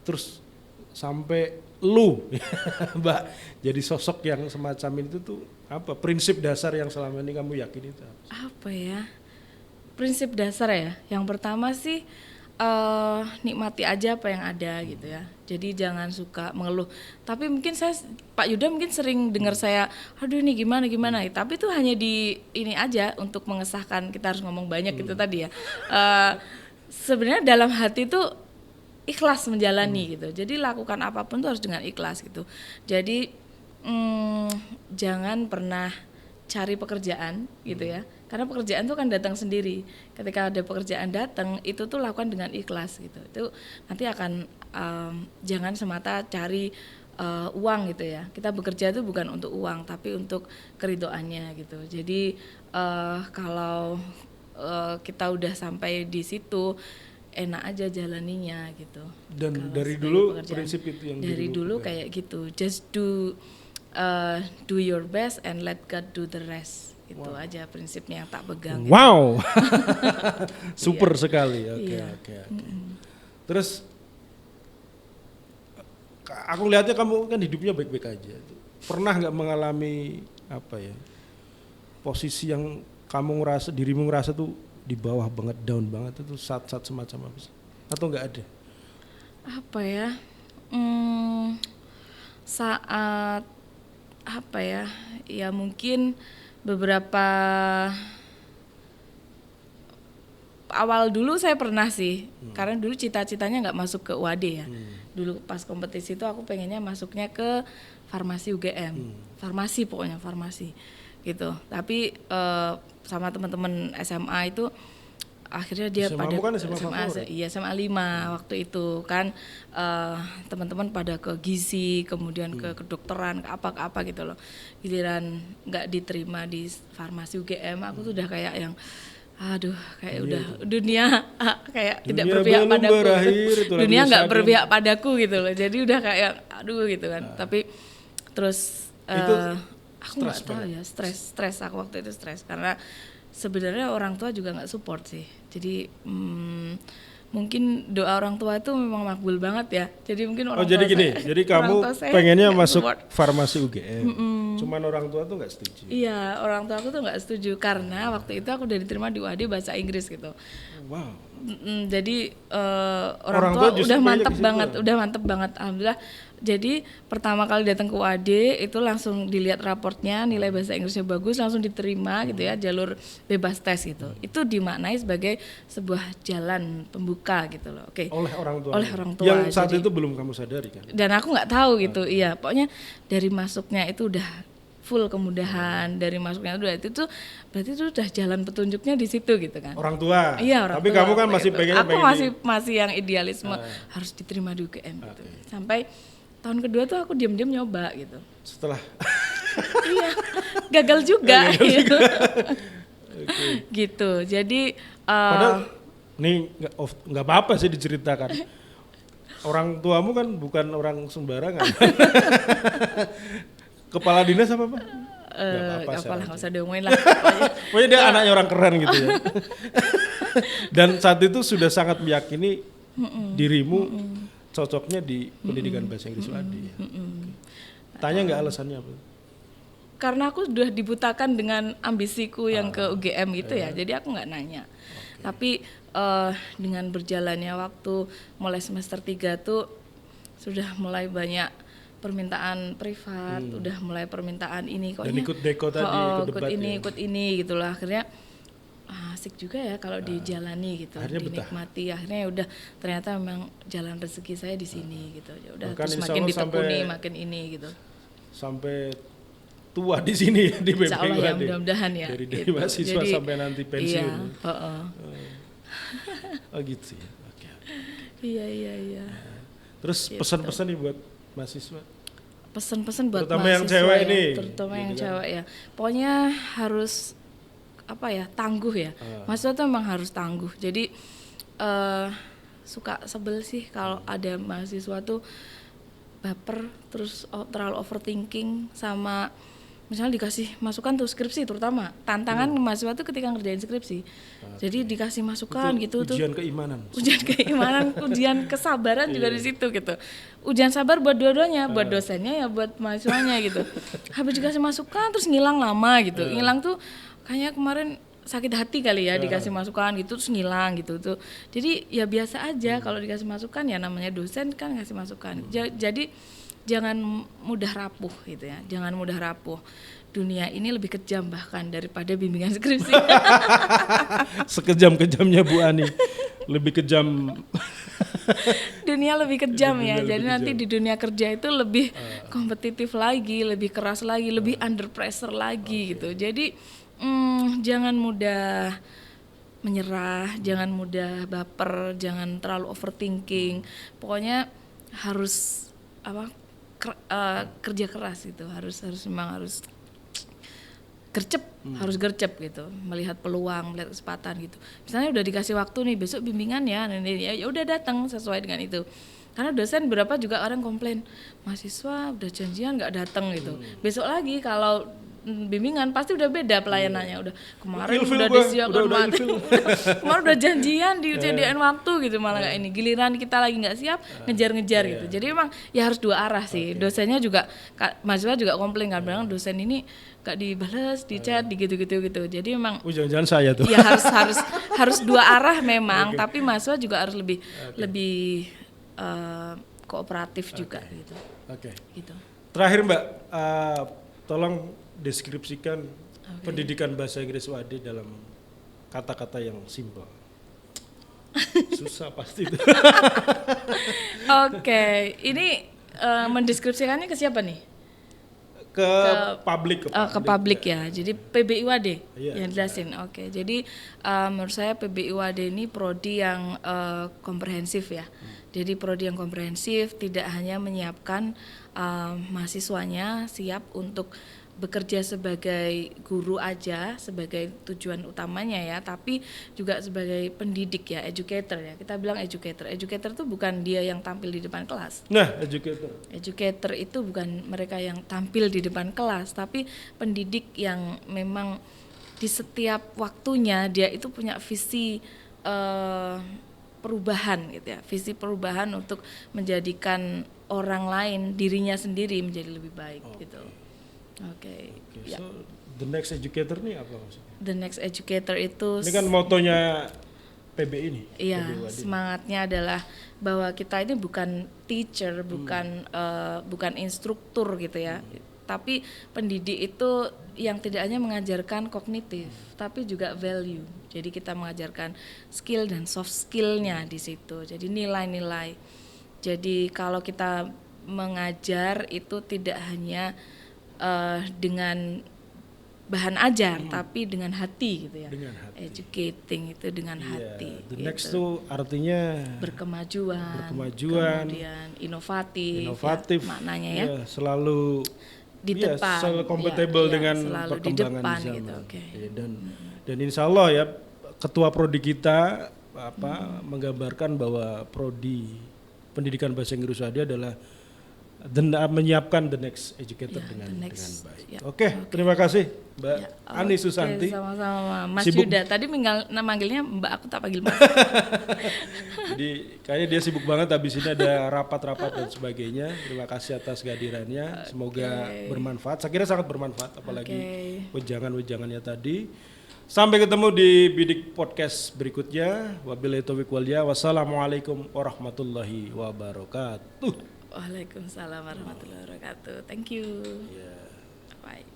terus sampai lu Mbak jadi sosok yang semacam itu tuh apa? Prinsip dasar yang selama ini kamu yakin itu apa? Apa ya? Prinsip dasar ya. Yang pertama sih nikmati aja apa yang ada gitu ya. Jadi jangan suka mengeluh. Tapi mungkin Pak Yuda mungkin sering dengar saya, aduh ini gimana. Tapi itu hanya di ini aja untuk mengesahkan, kita harus ngomong banyak gitu tadi ya. Sebenarnya dalam hati itu ikhlas menjalani gitu. Jadi lakukan apapun tuh harus dengan ikhlas gitu. Jadi jangan pernah cari pekerjaan gitu ya. Karena pekerjaan tuh kan datang sendiri. Ketika ada pekerjaan datang, itu tuh lakukan dengan ikhlas gitu. Itu nanti akan jangan semata cari uang gitu ya. Kita bekerja itu bukan untuk uang, tapi untuk keridhoannya gitu. Jadi kalau kita udah sampai di situ, enak aja jalaninya gitu. Dan Kalau dari sebagai dulu pekerjaan. prinsip itu yang dari dulu pegang. kayak gitu. Just do your best and let God do the rest. Itu aja prinsipnya yang tak pegang. gitu. Wow. Super sekali. Oke. Iya. Terus aku lihatnya kamu kan hidupnya baik-baik aja. Pernah nggak mengalami apa ya? Posisi yang dirimu ngerasa tuh di bawah banget, down banget, itu saat-saat semacam apa sih? Atau nggak ada? Apa ya? Saat apa ya? Ya mungkin beberapa awal dulu saya pernah sih, karena dulu cita-citanya nggak masuk ke UAD ya. Dulu pas kompetisi itu aku pengennya masuknya ke farmasi UGM, farmasi pokoknya farmasi gitu. Tapi sama teman-teman SMA itu akhirnya dia SMA pada kan SMA favorit? iya SMA 5 waktu itu kan teman-teman pada ke gizi, kemudian ke kedokteran, ke apa gitu loh. Giliran nggak diterima di farmasi UGM, aku tuh udah kayak yang aduh kayak udah dunia kayak tidak berpihak belum padaku. berakhir, itu Dunia lagunya nggak Sadim. berpihak padaku gitu loh. Jadi udah kayak aduh gitu kan. Tapi terus Itu aku nggak tahu ya, stres aku waktu itu stres karena sebenarnya orang tua juga nggak support sih. Jadi mungkin doa orang tua itu memang makbul banget ya. Jadi mungkin orang jadi tua gini, saya, jadi kamu orang tua saya pengennya nggak masuk support. farmasi UGM, cuman orang tua tuh nggak setuju. Iya, orang tua aku tuh nggak setuju karena waktu itu aku udah diterima di UAD bahasa Inggris gitu. Wow. Jadi orang Orang tua tua justru udah banyak mantep di situ. banget, alhamdulillah Jadi pertama kali datang ke UAD itu langsung dilihat raportnya, nilai bahasa Inggrisnya bagus, langsung diterima gitu ya, jalur bebas tes gitu. Itu dimaknai sebagai sebuah jalan pembuka gitu loh. Oke. Oleh orang tua. Oleh orang tua. Yang saat Jadi- itu belum kamu sadari kan? Dan aku nggak tahu gitu, iya. Pokoknya dari masuknya itu udah full kemudahan, dari masuknya udah itu tuh berarti itu udah jalan petunjuknya di situ gitu kan. Orang tua. Iya, orang Tapi tua, kamu kan gitu. masih pengen Aku masih yang idealisme harus diterima di UGM gitu. Sampai tahun kedua tuh aku diam-diam nyoba gitu. setelah Iya, gagal juga. gitu. Gitu. Jadi padahal nih nggak apa-apa sih diceritakan. Orang tuamu kan bukan orang sembarangan. Kepala dinas apa Pak? apalah nggak usah diomongin lah. Pokoknya. Pokoknya dia anaknya orang keren gitu ya. Dan saat itu sudah sangat meyakini dirimu cocoknya di pendidikan bahasa Inggris UAD. Ya. Tanya nggak alasannya apa? Karena aku sudah dibutakan dengan ambisiku yang ke UGM itu ya, jadi aku nggak nanya. Tapi dengan berjalannya waktu mulai semester 3 tuh sudah mulai banyak permintaan privat, udah mulai permintaan ini kok. Dan ikut deko tadi, ikut debat ya. ikut ini gitulah. Akhirnya asik juga ya kalau dijalani gitu, akhirnya betah. dinikmati. Akhirnya ya udah ternyata memang jalan rezeki saya di sini gitu. Ya udah Bahkan terus insya makin Allah ditekuni, sampai- makin ini gitu. Sampai tua di sini ya, di Insya Allah ya, BPUAD. mudah-mudahan ya. Dari gitu. mahasiswa Jadi, sampai nanti pensiun. Iya, heeh. Oh gitu ya. Oke. Iya. Terus Gitu. pesan-pesan nih buat mahasiswa. Pesan-pesan buat Terutama yang mahasiswa cewek ya, ini, terutama gitu yang kan. cewek ya. Pokoknya harus apa ya, tangguh ya. Mahasiswa tuh memang harus tangguh. Jadi suka sebel sih kalau ada mahasiswa tuh baper terus terlalu overthinking sama misalnya dikasih masukan tuh skripsi, terutama tantangan mahasiswa tuh ketika ngerjain skripsi. Jadi dikasih masukan Itu gitu tuh. ujian keimanan. Ujian keimanan, ujian kesabaran juga di situ gitu. Ujian sabar buat dua-duanya, buat dosennya ya buat mahasiswanya gitu. Habis dikasih masukan terus ngilang lama gitu. Ngilang tuh kayaknya kemarin sakit hati kali ya dikasih masukan gitu terus ngilang gitu tuh. Jadi ya biasa aja kalau dikasih masukan, ya namanya dosen kan ngasih masukan. Jadi jangan mudah rapuh gitu ya. Jangan mudah rapuh. Dunia ini lebih kejam bahkan daripada bimbingan skripsi. Sekejam-kejamnya Bu Ani. Lebih kejam. Dunia lebih kejam ya. Dunia Jadi lebih nanti kejam. di dunia kerja itu lebih kompetitif lagi, lebih keras lagi, lebih under pressure lagi gitu. Jadi jangan mudah menyerah, jangan mudah baper, jangan terlalu overthinking. Pokoknya harus kerja keras gitu. Harus memang harus gercep, harus gercep gitu, melihat peluang, melihat kesempatan gitu. Misalnya udah dikasih waktu nih besok bimbingan ya udah datang sesuai dengan itu. Karena dosen berapa juga orang komplain, mahasiswa udah janjian nggak datang gitu. Besok lagi kalau bimbingan pasti udah beda pelayanannya, udah kemarin Ilfil udah gua, disiapkan udah waktu, kemarin udah janjian disediain waktu gitu, malah kayak ini giliran kita lagi nggak siap ngejar-ngejar gitu. Jadi memang ya harus dua arah sih. Dosennya juga mahasiswa juga komplain kan, bilang dosen ini gak dibales di chat di gitu-gitu gitu. Jadi memang Jangan-jangan saya tuh. ya harus dua arah memang, tapi mahasiswa juga harus lebih kooperatif juga gitu. Oke. Gitu. Terakhir Mbak, tolong deskripsikan pendidikan bahasa Inggris UAD dalam kata-kata yang simpel. Susah pasti itu. Oke, ini mendeskripsikannya ke siapa nih? Ke publik. Ke publik ya. Jadi PBIUAD Iya. yang jelasin. Oke. Jadi menurut saya PBIUAD ini prodi yang komprehensif ya. Jadi prodi yang komprehensif, tidak hanya menyiapkan mahasiswanya siap untuk bekerja sebagai guru aja sebagai tujuan utamanya ya, tapi juga sebagai pendidik ya, educator ya. Kita bilang educator. Educator itu bukan dia yang tampil di depan kelas. Nah, educator. Educator itu bukan mereka yang tampil di depan kelas, tapi pendidik yang memang di setiap waktunya dia itu punya visi perubahan gitu ya, visi perubahan untuk menjadikan orang lain, dirinya sendiri menjadi lebih baik gitu. Oke. Ya. So, the next educator nih apa maksudnya? The next educator itu Ini kan motonya PB ini. Iya, PB UAD. semangatnya adalah bahwa kita ini bukan teacher, bukan instruktur gitu ya. Tapi pendidik itu yang tidak hanya mengajarkan kognitif, tapi juga value. Jadi kita mengajarkan skill dan soft skillnya di situ. Jadi nilai-nilai. Jadi kalau kita mengajar itu tidak hanya dengan bahan ajar, tapi dengan hati gitu ya. Dengan hati. Educating itu dengan Iya, hati. the gitu. next tuh artinya Berkemajuan, kemudian inovatif, ya, maknanya ya, selalu di depan, selalu compatible ya, dengan selalu di perkembangan depan zaman. gitu, oke. Ya, dan insya Allah ya ketua prodi kita menggambarkan bahwa prodi pendidikan bahasa Inggris UAD adalah menyiapkan the next educator Ya, dengan the next, baik. ya. Oke, terima kasih Mbak Ya, Ani oke, Susanti. sama-sama Mas Sibuk. Yuda. Tadi manggilnya Mbak, aku tak panggil Mas. Jadi kayaknya dia sibuk banget, habis ini ada rapat-rapat dan sebagainya. Terima kasih atas kehadirannya. Semoga bermanfaat. Saya kira sangat bermanfaat, apalagi wejangan-wejangannya tadi. Sampai ketemu di Bidik Podcast berikutnya. Wabillahi taufiq wal hidayah. Wassalamualaikum warahmatullahi wabarakatuh. Waalaikumsalam warahmatullahi wabarakatuh. Thank you. Bye.